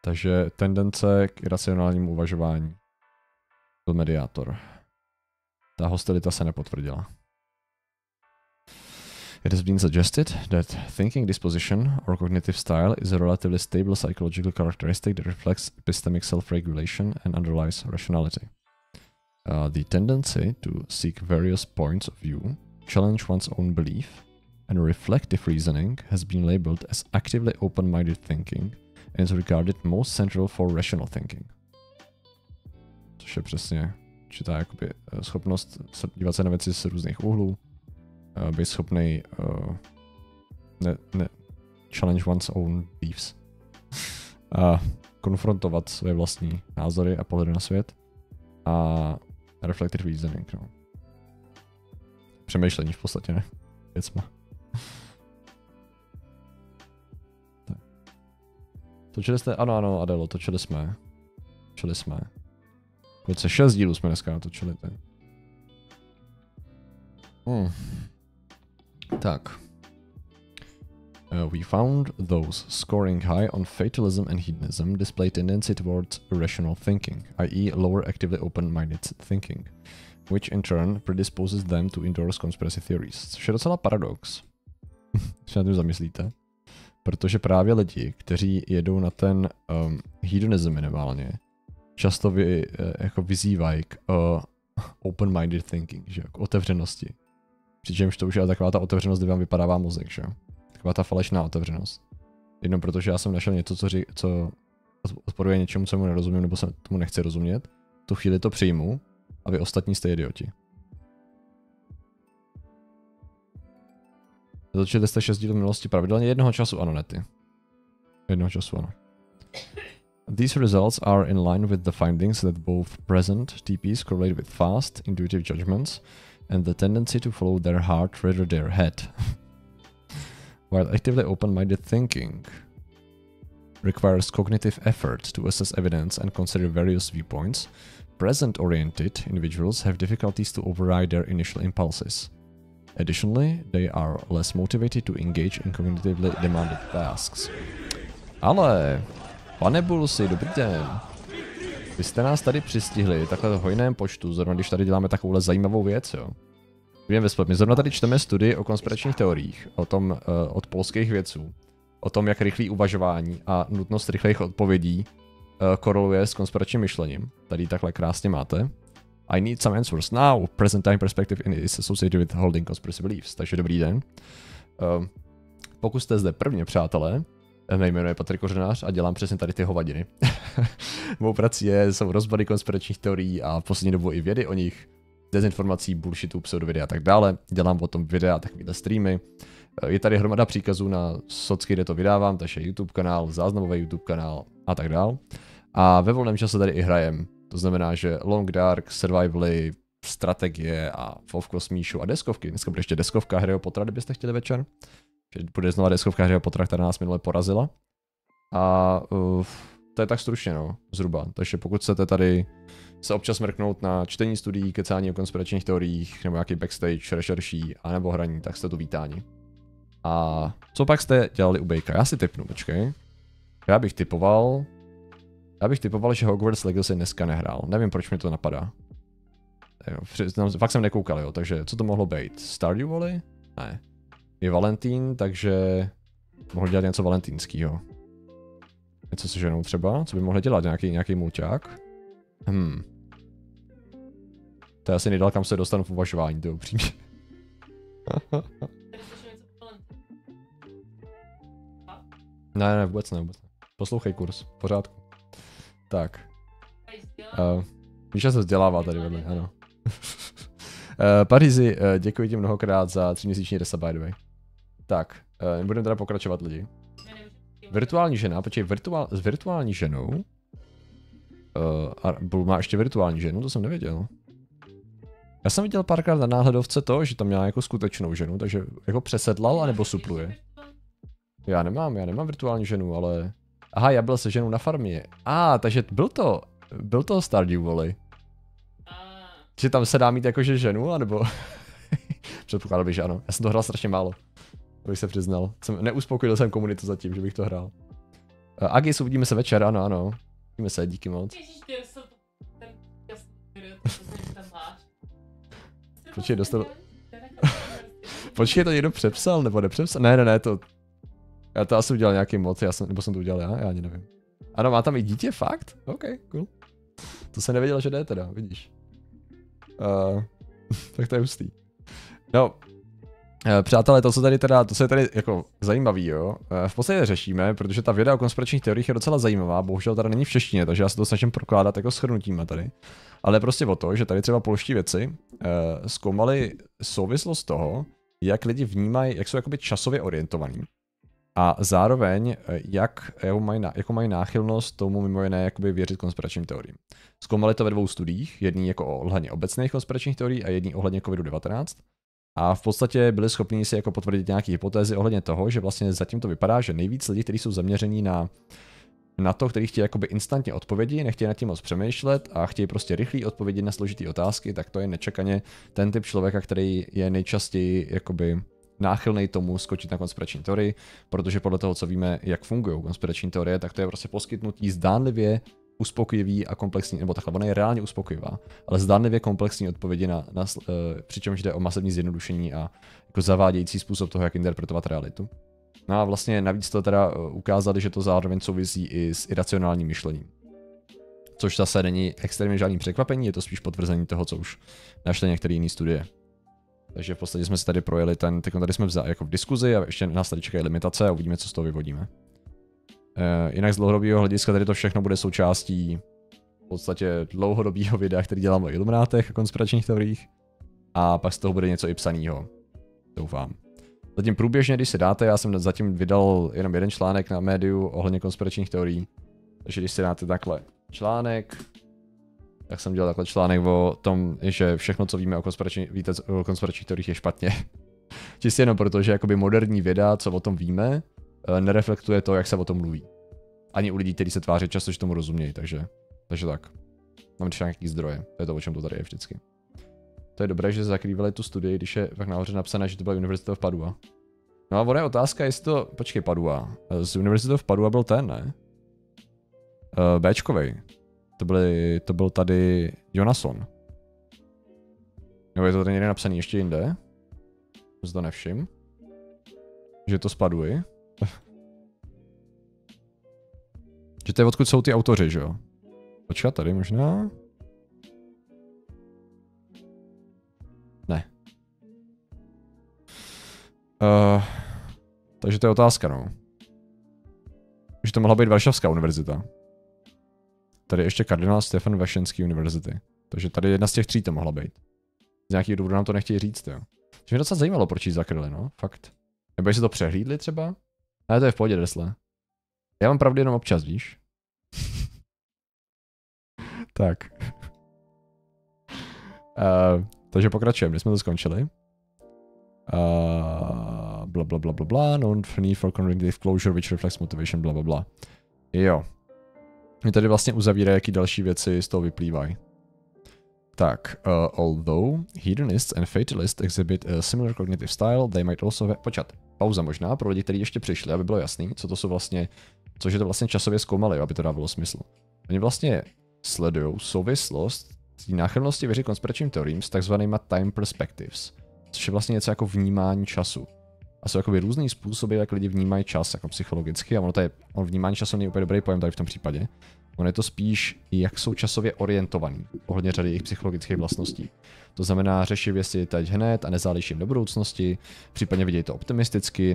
[SPEAKER 1] Takže tendence k iracionálnímu uvažování byl mediátor. Ta hostilita se nepotvrdila. It has been suggested that thinking disposition or cognitive style is a relatively stable psychological characteristic that reflects epistemic self-regulation and underlies rationality. The tendency to seek various points of view, challenge one's own belief, and reflective reasoning has been labeled as actively open-minded thinking and is regarded most central for rational thinking. Což je přesně určitá jakoby schopnost dívat se na věci z různých úhlů, být schopný challenge one's own beliefs a konfrontovat své vlastní názory a pohledy na svět a reflective reasoning, no. Přemýšlení v podstatě, ne? Věcma. Točili jste, ano, Adelo, točili jsme. Kolik 6 dílů jsme dneska natočili, tak. Tak. We found those scoring high on fatalism and hedonism display tendency towards irrational thinking, i.e. lower actively open-minded thinking, which in turn predisposes them to endorse conspiracy theories. Což je docela paradox, když na tím zamyslíte. Protože právě lidi, kteří jedou na ten hedonism minimálně, často jako vyzývají k open-minded thinking, že? K otevřenosti. Přičemž to už je taková ta otevřenost, kdy vám vypadává mozek, že? Taková ta falešná otevřenost. Jenom protože já jsem našel něco, co odporuje něčemu, co mu nerozumím, nebo se tomu nechci rozumět, v tu chvíli to přijmu a vy ostatní jste idioti. Zatočili jste 6 dílů minulosti pravidelně, jednoho času ano, nety. Jednoho času ano. These results are in line with the findings that both present TPs correlate with fast, intuitive judgments and the tendency to follow their heart rather their head. While actively open-minded thinking requires cognitive effort to assess evidence and consider various viewpoints, present-oriented individuals have difficulties to override their initial impulses. Additionally, they are less motivated to engage in cognitively demanded tasks. Ale, pane Bulsi, dobrý den. Vy jste nás tady přistihli takhle v hojném počtu, zrovna když tady děláme takovouhle zajímavou věc, jo. My zrovna tady čteme studii o konspiračních teoriích, o tom od polských vědců, o tom, jak rychlé uvažování a nutnost rychlých odpovědí koreluje s konspiračním myšlením. Tady takhle krásně máte. I need some answers now. Present time perspective is associated with holding conspiracy beliefs. Takže dobrý den. Pokud jste zde prvně, přátelé, mé jméno je Patrikovy a dělám přesně tady ty hovadiny. Mou prací jsou rozbory konspiračních teorií a v poslední dobu i vědy o nich, dezinformací, bullshitu, pseudovidea a tak dále. Dělám o tom videa, takovýhle streamy. Je tady hromada příkazů na socky, kde to vydávám, takže YouTube kanál, záznamový YouTube kanál a tak dále. A ve volném čase tady i hrajem. To znamená, že Long Dark, Survivaly, strategie a Vovko smíšu a deskovky. Dneska bude ještě deskovka Harryho Pottera, kdybyste chtěli večer. Bude znova deskovka Harryho Pottera, která nás minule porazila. A to je tak stručně, no, zhruba. Takže pokud chcete tady se občas mrknout na čtení studií, kecání o konspiračních teoriích, nebo nějaký backstage, rešerší, anebo hraní, tak jste tu vítáni. A co pak jste dělali u Bejka? Já si tipnu, počkej. Já bych typoval Já bych typoval, že Hogwarts Legacy dneska nehrál. Nevím, proč mi to napadá. Jo, fakt jsem nekoukal, jo, takže co to mohlo být? Stardew Valley? Ne. Je Valentín, takže mohl dělat něco valentýnského. Něco se ženou třeba? Co by mohli dělat? Nějaký mulťák? To je asi nejdál, kam se dostanu v uvažování, to je upřímně. Ne, vůbec ne. Poslouchej kurz, v pořádku. Tak. Míša se vzdělává tady vedle, ano. Pařízi, děkuji ti mnohokrát za 3měsíční resub, by the way. Tak, budeme teda pokračovat lidi. Virtuální žena, počkej, s virtuální ženou? A Bull má ještě virtuální ženu, to jsem nevěděl. Já jsem viděl párkrát na náhledovce to, že tam měla jako skutečnou ženu, takže jako přesedlal, anebo supluje. Já nemám virtuální ženu, ale... Aha, já byl se ženou na farmě. Takže byl to Stardew Valley. Že tam se dá mít jakože ženu, anebo... Předpokládal bych, že ano. Já jsem to hrál strašně málo. Abych se přiznal. Neuspokojil jsem komunitu zatím, že bych to hrál. Agis, uvidíme se večer, ano. Uvidíme se, díky moc. Počkej, dostal... Počkej, to někdo přepsal, nebo nepřepsal? Ne, to... Já to asi udělal nějaký mod, nebo jsem to udělal já ani nevím. Ano, má tam i dítě, fakt? OK, cool. To jsem nevěděl, že jde teda, vidíš. Tak to je hustý. No, přátelé, to je tady jako zajímavý, jo. V podstatě řešíme, protože ta věda o konspiračních teoriích je docela zajímavá, bohužel tady není v češtině, takže já se to snažím prokládat jako shrnutíma tady. Ale prostě o to, že tady třeba polští vědci zkoumali souvislost toho, jak lidi vnímají, jak jsou jakoby časově orientovaní. A zároveň, jakou mají náchylnost tomu mimo jiné jakoby věřit konspiračním teoriím. Zkoumali to ve 2 studiích, jedný jako ohledně obecných konspiračních teorií a jedný ohledně COVID-19. A v podstatě byli schopni si jako potvrdit nějaké hypotézy ohledně toho, že vlastně zatím to vypadá, že nejvíc lidí, kteří jsou zaměření na to, kteří chtějí jakoby instantně odpovědi, nechtějí nad tím moc přemýšlet a chtějí prostě rychlý odpovědi na složité otázky, tak to je nečekaně ten typ člověka, který je nejčastěji jakoby náchylný tomu skočit na konspirační teorii, protože podle toho, co víme, jak fungují konspirační teorie, tak to je prostě poskytnutí zdánlivě uspokojivý a komplexní, nebo takhle, ona je reálně uspokojivá, ale zdánlivě komplexní odpovědi přičemž jde o masivní zjednodušení a jako zavádějící způsob toho, jak interpretovat realitu. No a vlastně navíc to teda ukázali, že to zároveň souvisí i s iracionálním myšlením. Což zase není extrémně žádný překvapení, je to spíš potvrzení toho, co už našly některé jiné studie. Takže v podstatě jsme si tady projeli teď tady jsme jako v diskuzi a ještě nás tady čekají limitace a uvidíme, co z toho vyvodíme. Jinak z dlouhodobého hlediska tady to všechno bude součástí v podstatě dlouhodobého videa, který dělám o iluminátech a konspiračních teoriích. A pak z toho bude něco i psanýho. Doufám. Zatím průběžně, když si dáte, já jsem zatím vydal jenom jeden článek na médiu ohledně konspiračních teorií. Takže když si dáte takhle článek, tak jsem dělal takhle článek o tom, že všechno, co víme o konspiračních teoriích je špatně. Čistě jenom proto, že jakoby moderní věda, co o tom víme, nereflektuje to, jak se o tom mluví. Ani u lidí, kteří se tváří často, že tomu rozumějí, takže tak. Mám ještě nějaký zdroje, to je to, o čem to tady je vždycky. To je dobré, že zakrývali tu studii, když je pak nahoře napsané, že to byla univerzita v Padua. No a ona je otázka, jestli to... Počkej, Padua. Z univerzitou v Padua byl ten, ne? Bčkovej. To byl tady Jonasson. Nebo je to tady někde napsaný ještě jinde? Jsem to nevšim. Že to spaduji. Že to je odkud jsou ty autoři, že jo? Počkat, tady možná? Ne. Takže to je otázka, no. Že to mohla být Varšavská univerzita. Tady ještě kardinál Stefan Vašenský univerzity. Takže tady jedna z těch 3 to mohla být. Z nějakých důvodů nám to nechtějí říct, jo. Což mě docela zajímalo, proč jí zakryli, no, fakt. Nebo jestli to přehlídli třeba? Ale to je v pohodě, Desle. Já mám pravdu jenom občas, víš? Tak. Takže pokračujeme, když jsme to skončili. Bla, no need for contradictive closure which reflects motivation, bla. Jo. Mě tady vlastně uzavírají, jaký další věci z toho vyplývají. Tak, although hedonists and fatalists exhibit a similar cognitive style, they might also have... Počkat, pauza možná pro lidi, kteří ještě přišli, aby bylo jasný, co to jsou vlastně, což je to vlastně časově zkoumali, aby to dávalo smysl. Oni vlastně sledují souvislost náchylnosti věřit konspiračním teoriím s takzvanýma time perspectives, což je vlastně něco jako vnímání času. A jsou jakoby různý způsoby, jak lidi vnímají čas jako psychologicky, a ono vnímání času není úplně dobrý pojem tady v tom případě. Ono je to spíš, jak jsou časově orientovaný ohledně řady jejich psychologických vlastností. To znamená, řeší věci teď hned a nezáleží jim do budoucnosti, případně vidějí to optimisticky,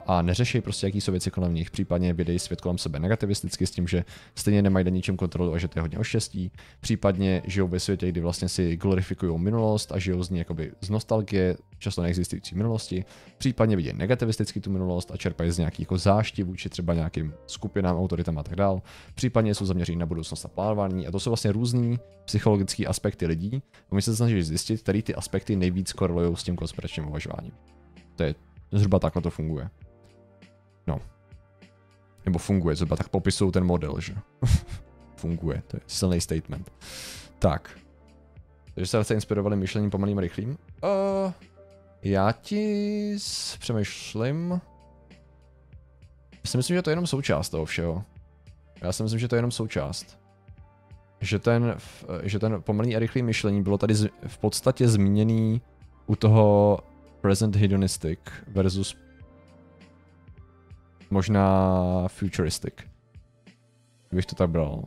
[SPEAKER 1] a neřeší prostě, jaký jsou věci kolem nich, případně vidějí svět kolem sebe negativisticky s tím, že stejně nemají na ničem kontrolu a že to je hodně o štěstí, případně žijou ve světě, kdy vlastně si glorifikují minulost a žijou z ní jakoby z nostalgie často neexistující minulosti, případně vidějí negativisticky tu minulost a čerpají z nějakých jako zášti vůči třeba nějakým skupinám, autoritám a tak dál. Případně jsou zaměření na budoucnost a plánování, a to jsou vlastně různý psychologické aspekty lidí. A my se snažíme zjistit, který ty aspekty nejvíc korelují s tím konspiračním uvažováním. To je zhruba takhle to funguje. No. Nebo funguje, zhruba tak popisují ten model, že? Funguje, to je silný statement. Tak. Takže se inspirovali myšlením pomalým a rychlým. Já ti přemýšlím. Já si myslím, že to je jenom součást toho všeho. Já si myslím, že to je jenom součást. Že ten pomalý a rychlý myšlení bylo tady v podstatě zmíněný u toho present hedonistic versus možná futuristic. Kdybych to tak bral.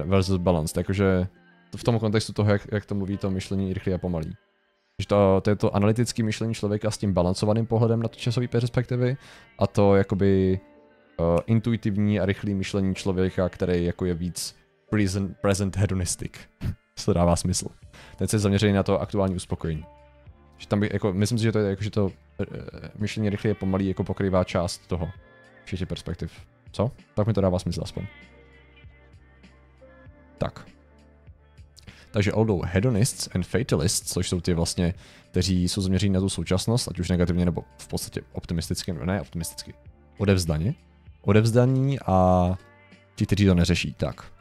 [SPEAKER 1] Versus balanced, jakože v tom kontextu toho, jak to mluví to myšlení rychlý a pomalý. Že to je to analytické myšlení člověka s tím balancovaným pohledem na to časové perspektivy a to jakoby intuitivní a rychlý myšlení člověka, který jako je víc present hedonistic. To dává smysl. Teď se zaměřený na to aktuální uspokojení. Že tam jako, myslím si, že to je jako, že to myšlení rychlý a pomalý jako pokrývá část toho všech těch perspektiv. Co? Tak mi to dává smysl aspoň. Tak. Takže although hedonists and fatalists, což jsou ty vlastně, kteří jsou zaměření na tu současnost, ať už negativně nebo v podstatě optimisticky, ne optimisticky, odevzdaní a ti, kteří to neřeší, tak.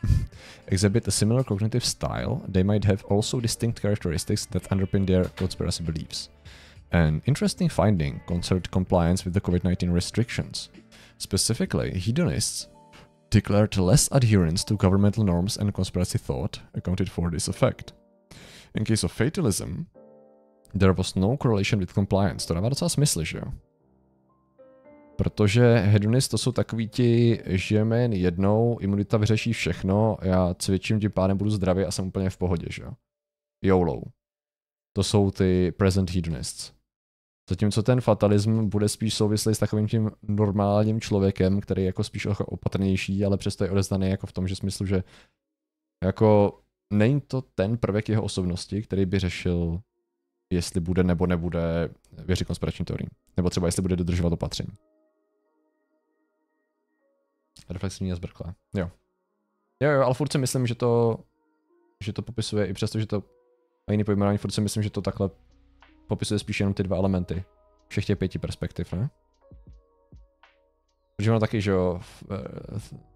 [SPEAKER 1] Exhibit a similar cognitive style, they might have also distinct characteristics that underpin their conspiracy beliefs. An interesting finding concerned compliance with the COVID-19 restrictions. Specifically, hedonists declared less adherence to governmental norms and conspiracy thought accounted for this effect. In case of fatalism, there was no correlation with compliance. To dává docela smysl, že jo? Protože hedonist to jsou takový ti, žijeme jen jednou, imunita vyřeší všechno, já cvičím, tím pádem budu zdravý a jsem úplně v pohodě, že jo? YOLO. To jsou ty present hedonists. Zatímco ten fatalism bude spíš souvislý s takovým tím normálním člověkem, který je jako spíš opatrnější, ale přesto je odezdaný jako v tom, že smyslu, že jako není to ten prvek jeho osobnosti, který by řešil, jestli bude nebo nebude věřit konspiračním teoriím. Nebo třeba jestli bude dodržovat opatření. Reflexivní a zbrklé. Jo, ale furt si myslím, že to popisuje, i přesto, že to má jiný pojmenování, furt si myslím, že to takhle popisuje spíš jenom ty dva elementy všech těch 5 perspektiv, ne? Protože ono taky, že jo,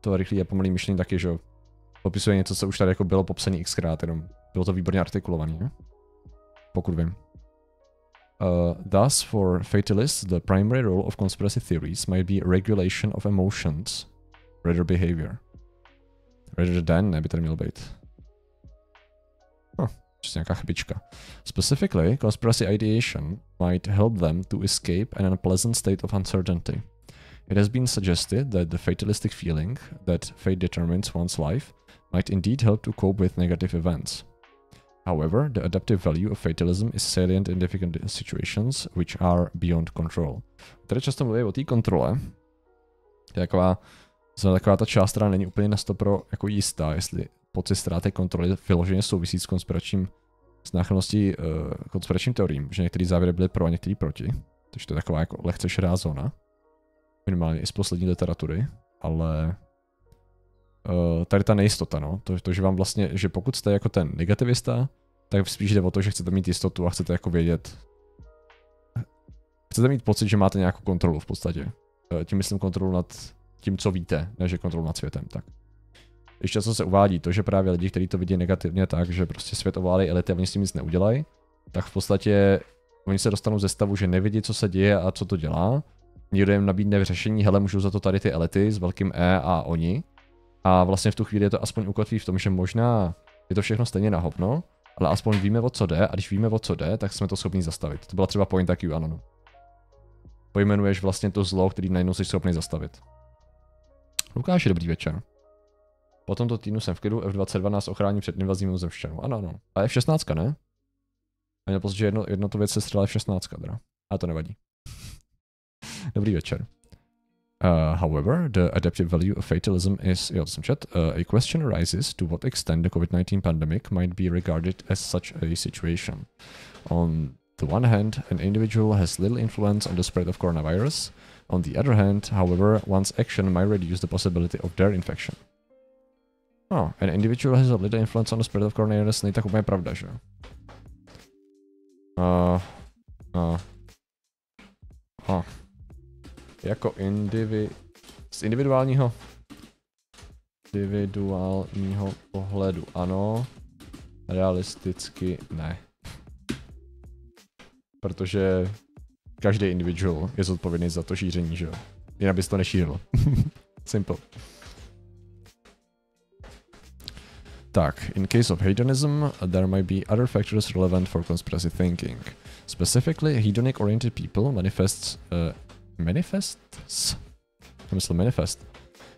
[SPEAKER 1] to rychlý a pomalý myšlení taky, že jo, popisuje něco, co už tady jako bylo popsané xkrát, jenom bylo to výborně artikulované, ne? Pokud vím. Thus, for fatalists, the primary role of conspiracy theories might be regulation of emotions, rather behavior. Rather than, ne by tady mělo být. Just nějaká chybička. Specifically, conspiracy ideation might help them to escape an unpleasant state of uncertainty. It has been suggested that the fatalistic feeling that fate determines one's life might indeed help to cope with negative events. However, the adaptive value of fatalism is salient in difficult situations which are beyond control. Tady často mluví o té kontrole. To je taková ta část, která není úplně na 100% jako jistá, jestli pocit ztráty kontroly vyloženě souvisí s náchylností konspiračním teoriím, že některé závěry byly pro a některé proti. Takže to je taková jako lehce širá zóna. Minimálně i z poslední literatury, ale tady ta nejistota, no. To, že vám vlastně, že pokud jste jako ten negativista, tak spíš jde o to, že chcete mít jistotu a chcete jako vědět. Chcete mít pocit, že máte nějakou kontrolu v podstatě. Tím myslím kontrolu nad tím, co víte, než kontrolu nad světem, tak. Když často se uvádí to, že právě lidi, kteří to vidí negativně tak, že prostě svět ovládají elity a oni s tím nic neudělají, tak v podstatě oni se dostanou ze stavu, že nevidí, co se děje a co to dělá. Někdo jim nabídne řešení, hele, můžou za to tady ty elity s velkým E a oni. A vlastně v tu chvíli je to aspoň ukotví v tom, že možná je to všechno stejně na hovno, ale aspoň víme, o co jde, a když víme, o co jde, tak jsme to schopni zastavit. To byla třeba pointa QAnonu. Pojmenuješ vlastně to zlo, který najednou jsi schopný zastavit. Lukáši, dobrý večer. Po tomto týdnu jsem v klidu, F22 nás ochrání před invazí mimozemšťanů. Ano, ano. A F16, ne? A měl pocit, že jedno to věc se střela F16, teda. A to nevadí. Dobrý večer. However, the adaptive value of fatalism is, jo, to jsem čet, a question arises to what extent the COVID-19 pandemic might be regarded as such a situation. On the one hand, an individual has little influence on the spread of coronavirus. On the other hand, however, one's action might reduce the possibility of their infection. Oh, an individual has a little influence on the spread of coronavirus, není tak úplně pravda, že? Jako z individuálního pohledu ano, realisticky ne. Protože každý individual je zodpovědný za to šíření, že jo? Jinak bys to nešířil. Simple. Tak, in case of hedonism, there might be other factors relevant for conspiracy thinking. Specifically, hedonic-oriented people manifest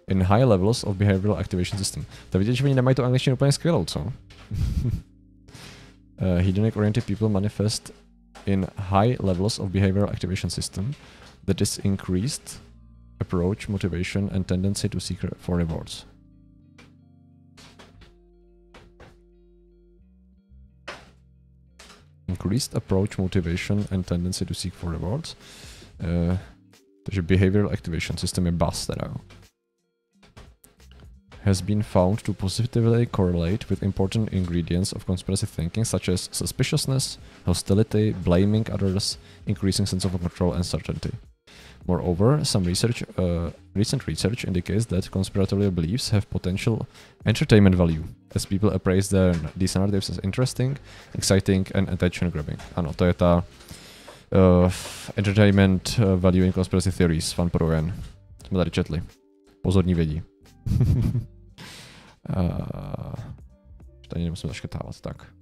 [SPEAKER 1] in high levels of behavioral activation system. To vidět, že oni nemají to angličtinu úplně skvělou, co? Hedonic-oriented people manifest in high levels of behavioral activation system that is increased approach, motivation and tendency to seek for rewards. Increased approach, motivation and tendency to seek for rewards. Takže behavioral activation system je BAS teda. Has been found to positively correlate with important ingredients of conspiracy thinking such as suspiciousness, hostility, blaming others, increasing sense of control and certainty. Moreover, some recent research indicates that conspiratorial beliefs have potential entertainment value, as people appraise these narratives as interesting, exciting and attention-grabbing. Ano, to je ta entertainment value in conspiracy theories, fan projen. Jsme tady četli. Pozorní vědí. Tady nemusím zaškrtávat, tak.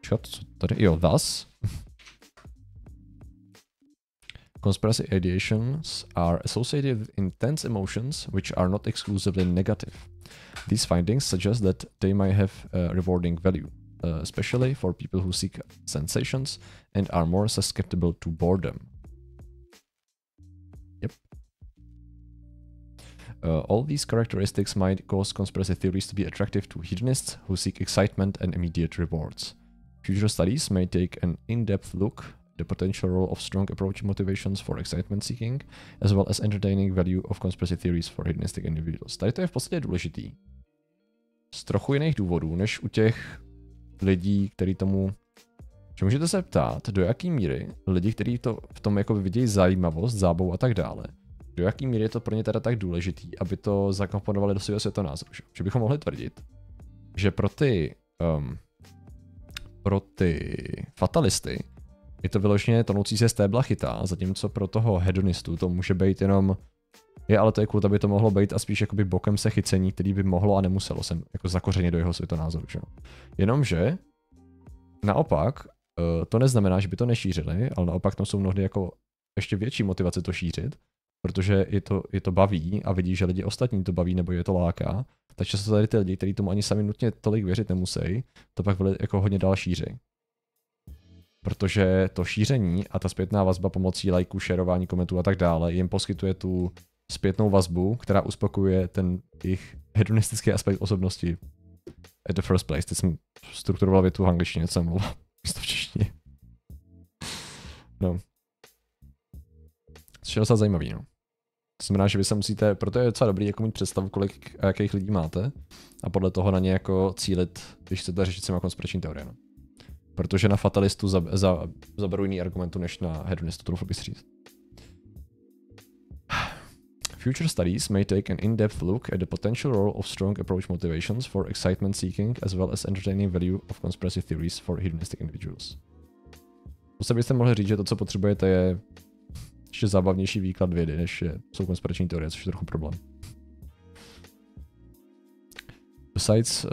[SPEAKER 1] Co tady? Jo, thus. Conspiracy ideations are associated with intense emotions which are not exclusively negative. These findings suggest that they might have rewarding value, especially for people who seek sensations and are more susceptible to boredom. Yep. All these characteristics might cause conspiracy theories to be attractive to hedonists who seek excitement and immediate rewards. Future studies may take an in-depth look the potential role of strong approach motivations for excitement seeking, as well as entertaining value of conspiracy theories for hedonistic individuals. Tady to je v podstatě důležitý. Z trochu jiných důvodů, než u těch lidí, kteří tomu... Že můžete se ptát, do jaký míry lidi, kteří to v tom jako vidějí zajímavost, zábavu a tak dále, do jaký míry je to pro ně teda tak důležitý, aby to zakomponovali do svého světonázoru. Že bychom mohli tvrdit, že pro ty fatalisty je to vyloženě tonoucí se stébla chytá, zatímco pro toho hedonistu to může být jenom ale to je kult, aby to mohlo být a spíš jakoby bokem se chycení, který by mohlo a nemuselo sem jako zakořenit do jeho světonázoru. Že? Jenomže naopak to neznamená, že by to nešířili, ale naopak tam jsou mnohdy jako ještě větší motivace to šířit, protože je to baví a vidí, že lidi ostatní to baví nebo je to láká, tak často tady ty lidi, kteří tomu ani sami nutně tolik věřit nemusí, to pak jako hodně dál šíří. Protože to šíření a ta zpětná vazba pomocí lajků, šerování, komentů a tak dále jim poskytuje tu zpětnou vazbu, která uspokojuje ten jejich hedonistický aspekt osobnosti at the first place. Teď jsem strukturoval větu v angličtině, co jsem mluvil v češtině. No. Což je docela zajímavý, no. To znamená, že vy se musíte, proto je docela dobrý jako mít představu, kolik a jakých lidí máte a podle toho na ně jako cílit, když chcete řešit sama konspirační teorie, no. Protože na fatalistu zaberu jiný argumentu než na hedonistu, to bych říct. Future studies may take an in-depth look at the potential role of strong approach motivations for excitement seeking as well as entertaining value of conspiracy theories for hedonistic individuals. Prostě byste mohli říct, že to, co potřebujete, je ještě zábavnější výklad vědy, než jsou konspirační teorie, což je trochu problém. Besides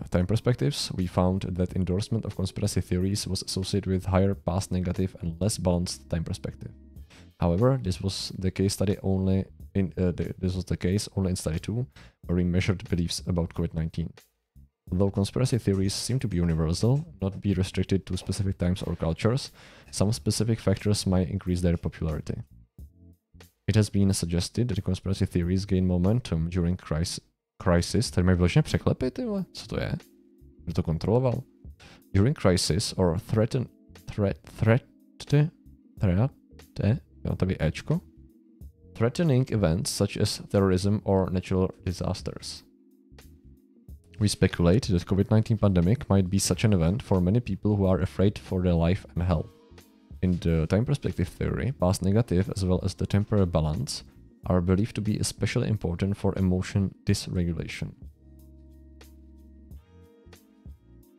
[SPEAKER 1] time perspectives, we found that endorsement of conspiracy theories was associated with higher past negative and less balanced time perspective. However, this was the case only in study 2, where we measured beliefs about COVID-19. Though conspiracy theories seem to be universal, not be restricted to specific times or cultures, some specific factors might increase their popularity. It has been suggested that conspiracy theories gain momentum during crisis. Tady mají vložně překlepy, ty vole? Co to je? Kdo to kontroloval? During crisis or tady Ečko? Threatening events such as terrorism or natural disasters. We speculate that COVID-19 pandemic might be such an event for many people who are afraid for their life and health. In the time perspective theory, past negative as well as the temporal balance are believed to be especially important for emotion dysregulation.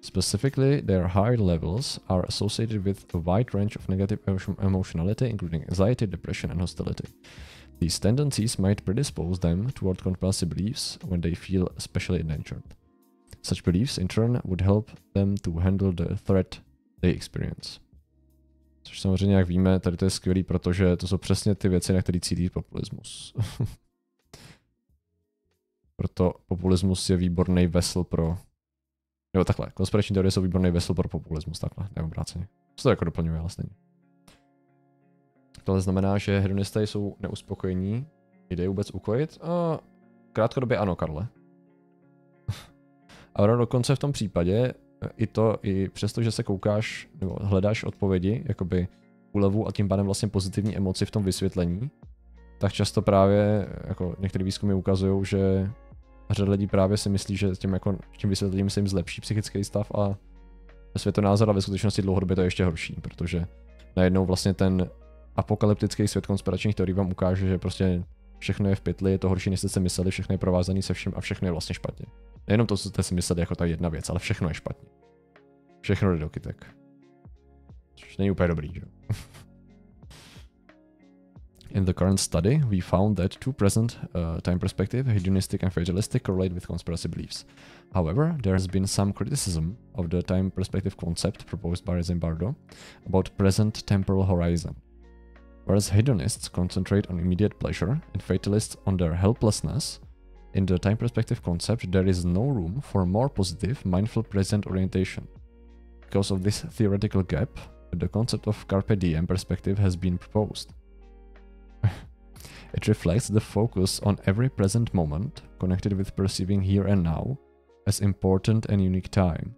[SPEAKER 1] Specifically, their high levels are associated with a wide range of negative emotionality, including anxiety, depression, and hostility. These tendencies might predispose them toward conspiracy beliefs when they feel especially endangered. Such beliefs, in turn, would help them to handle the threat they experience. Což samozřejmě, jak víme, tady to je skvělý, protože to jsou přesně ty věci, na které cítí populismus. Proto populismus je výborný vesel pro... Nebo takhle, konspirační teorie jsou výborný vesel pro populismus, takhle, nebo obráceně. Co to jako doplňuje, ale stejně. Tohle znamená, že hedonisté jsou neuspokojení, jde je vůbec ukojit? Krátkodobě ano, Karle. A dokonce v tom případě, i přesto, že se koukáš, nebo hledáš odpovědi, jakoby úlevu a tím pádem vlastně pozitivní emoci v tom vysvětlení, tak často právě, jako některé výzkumy ukazují, že řada lidí právě si myslí, že tím vysvětlením se jim zlepší psychický stav a světonázor a ve skutečnosti dlouhodobě to je ještě horší, protože najednou vlastně ten apokalyptický svět konspiračních teorií vám ukáže, že prostě všechno je v pytli, je to horší, než jste si mysleli, všechno je provázané se vším a všechno je vlastně špatně. Nejenom to, co jste si mysleli jako ta jedna věc, ale všechno je špatně. Všechno jde do kytek. Což není úplně dobrý, že? In the current study, we found that two present time perspective, hedonistic and fatalistic, correlate with conspiracy beliefs. However, there has been some criticism of the time perspective concept proposed by Zimbardo about present temporal horizon. Whereas hedonists concentrate on immediate pleasure and fatalists on their helplessness, in the time perspective concept there is no room for more positive, mindful present orientation. Because of this theoretical gap, the concept of carpe diem perspective has been proposed. It reflects the focus on every present moment, connected with perceiving here and now as important and unique time.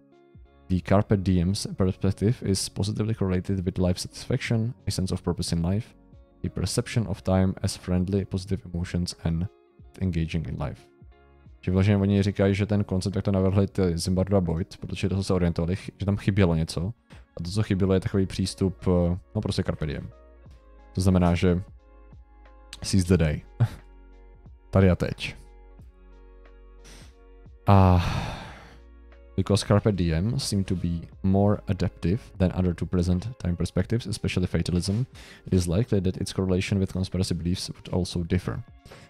[SPEAKER 1] The carpe diem's perspective is positively correlated with life satisfaction, a sense of purpose in life, the perception of time as friendly, positive emotions and engaging in life. Že vlastně oni říkají, že ten koncept, jak to navrhli ty Zimbardo a Boyd, protože to se orientovali, že tam chybělo něco. A to, co chybělo, je takový přístup, no prostě carpe diem. To znamená, že seize the day. Tady a teď. Because carpe diem seem to be more adaptive than other two present time perspectives, especially fatalism, it is likely that its correlation with conspiracy beliefs would also differ.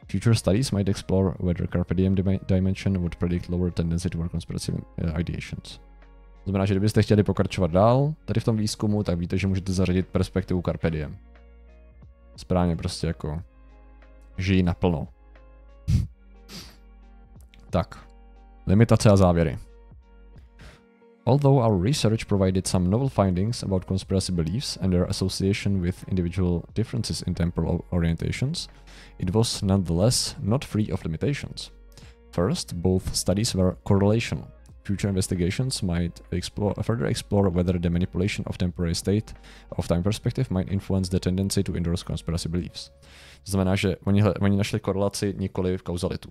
[SPEAKER 1] Future studies might explore whether carpe diem dimension would predict lower tendency toward conspiracy ideations. To znamená, že kdybyste chtěli pokračovat dál tady v tom výzkumu, tak víte, že můžete zařadit perspektivu carpe diem. Správně prostě jako žijí naplno. Tak, limitace a závěry. Although our research provided some novel findings about conspiracy beliefs and their association with individual differences in temporal orientations, it was nonetheless not free of limitations. First, both studies were correlational. Future investigations might further explore whether the manipulation of temporary state of time perspective might influence the tendency to endorse conspiracy beliefs. To znamená, že oni našli korelaci, nikoli v kauzalitu.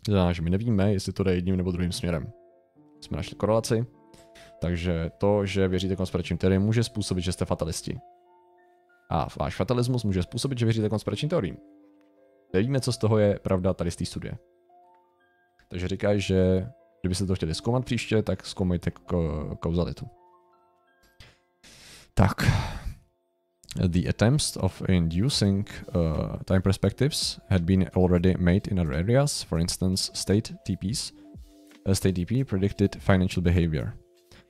[SPEAKER 1] To znamená, že my nevíme, jestli to jde jedním nebo druhým směrem. Jsme našli korelaci, takže to, že věříte konspiračním teoriím, může způsobit, že jste fatalisti. A váš fatalismus může způsobit, že věříte konspiračním teoriím. Nevíme, co z toho je pravda tady z té studie. Takže říkají, že kdybyste to chtěli zkoumat příště, tak zkoumejte kauzalitu. Tak. The attempts of inducing time perspectives had been already made in other areas, for instance, state TPs, STDP predicted financial behavior.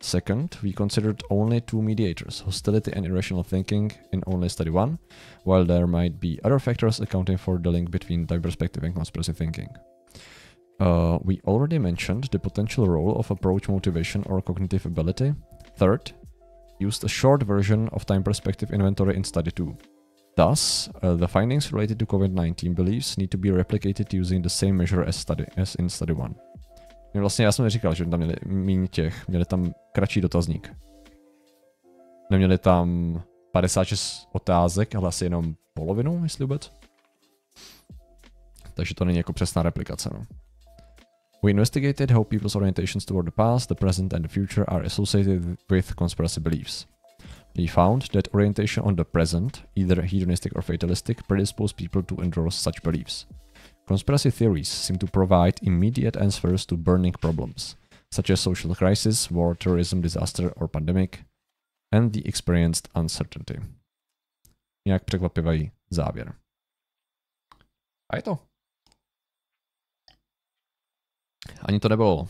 [SPEAKER 1] Second, we considered only two mediators, hostility and irrational thinking in only study 1, while there might be other factors accounting for the link between type perspective and conspiracy thinking. We already mentioned the potential role of approach motivation or cognitive ability. Third, used a short version of time perspective inventory in study 2. Thus, the findings related to COVID-19 beliefs need to be replicated using the same measure as in study 1. Vlastně já jsem neříkal, že tam měli méně těch, měli tam kratší dotazník. Neměli tam 56 otázek, ale asi jenom polovinu, jestli vůbec. Takže to není jako přesná replikace, no. We investigated how people's orientations toward the past, the present and the future are associated with conspiracy beliefs. We found that orientation on the present, either hedonistic or fatalistic, predispose people to endorse such beliefs. Conspiracy theories seem to provide immediate answers to burning problems, such as social crisis, war, terrorism, disaster or pandemic, and the experienced uncertainty. Nějak překvapivý závěr. A je to. Ani to nebylo.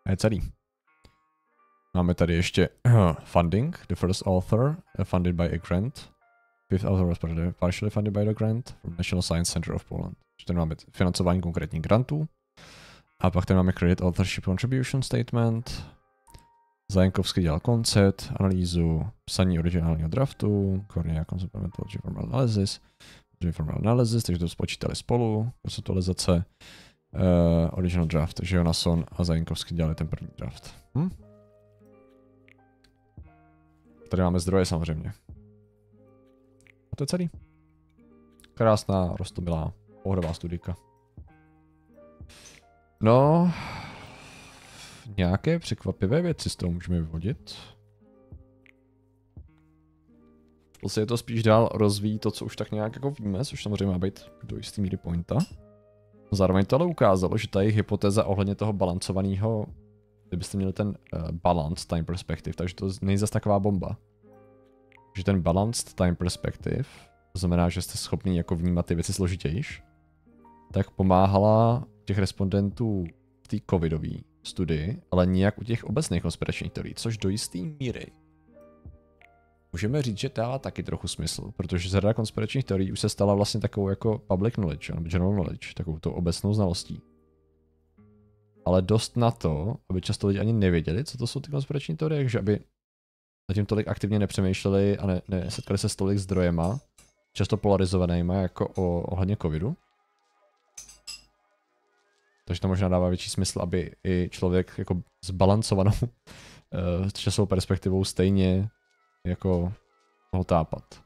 [SPEAKER 1] A je celý. Máme tady ještě funding. The first author funded by a grant. Fifth author was partially funded by the grant from National Science Center of Poland. Tady máme financování konkrétních grantů. A pak tady máme credit authorship contribution statement. Zajenkovský dělal koncept, analýzu, psaní originálního draftu, Cornea concept methodology formal analysis, takže to spočítali spolu, konceptualizace, original draft, že Jonason a Zajenkovský dělali ten první draft. Tady máme zdroje samozřejmě. A to je celý. Krásná, roztomilá, pohodová studijka. No, nějaké překvapivé věci z toho můžeme vyvodit. Vlastně je to spíš dál rozvíjí to, co už tak nějak jako víme, což samozřejmě má být do jistý míry pointa. Zároveň to ale ukázalo, že ta jejich hypotéza ohledně toho balancovaného, kdybyste měli ten balanced time perspective, takže to není zase taková bomba. Že ten balanced time perspective, to znamená, že jste schopný jako vnímat ty věci složitějiš, tak pomáhala těch respondentů v té covidové studii, ale nijak u těch obecných konspiračních teorií, což do jisté míry můžeme říct, že dává taky trochu smysl, protože řada konspiračních teorií už se stala vlastně takovou jako public knowledge, nebo general knowledge, takovou tou obecnou znalostí. Ale dost na to, aby často lidi ani nevěděli, co to jsou ty konspirační teorie, že aby zatím tolik aktivně nepřemýšleli a nesetkali se s tolik zdrojema, často polarizovanýma jako ohledně covidu. Takže to možná dává větší smysl, aby i člověk jako zbalancovanou časovou perspektivou stejně jako mohl tápat.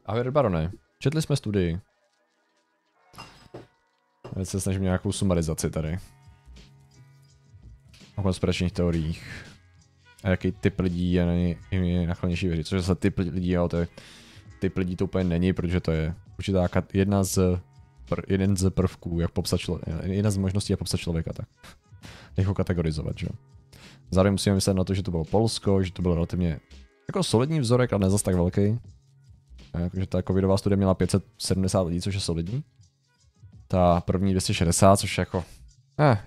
[SPEAKER 1] Ahoj Barone, četli jsme studii. Teď se snažím nějakou sumarizaci tady. O konspiračních teoriích. A jaký typ lidí je na ně nachylnější věřit. Což zase typ lidí, jo, to je, typ lidí to úplně není, protože to je určitá jeden z prvků, jak popsat jedna z možností, jak popsat člověka, tak. Jak ho kategorizovat, že jo. Zároveň musíme myslet na to, že to bylo Polsko, že to bylo relativně jako solidní vzorek, ale ne zas tak velký. Takže ta covidová studie měla 570 lidí, což je solidní. Ta první 260, což je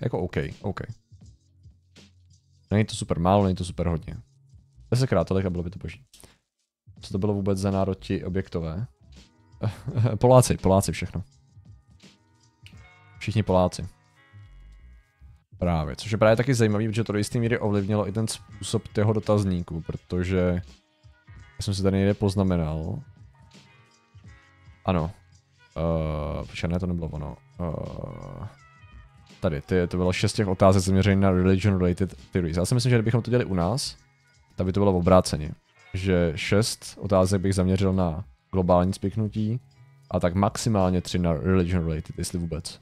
[SPEAKER 1] jako OK. Není to super málo, není to super hodně. 10krát tolik a bylo by to boží. Co to bylo vůbec za národi objektové? Poláci všechno. Všichni Poláci. Právě, což je právě taky zajímavý, protože to do jistý míry ovlivnilo i ten způsob toho dotazníku, protože já jsem si tady někde poznamenal. Ano. Počkej, ne, to nebylo ono. Tady, to bylo 6 těch otázek zaměřených na religion-related theories. Já si myslím, že kdybychom to dělali u nás, tak by to bylo obráceně. Že 6 otázek bych zaměřil na globální spiknutí a tak maximálně 3 na religion-related, jestli vůbec.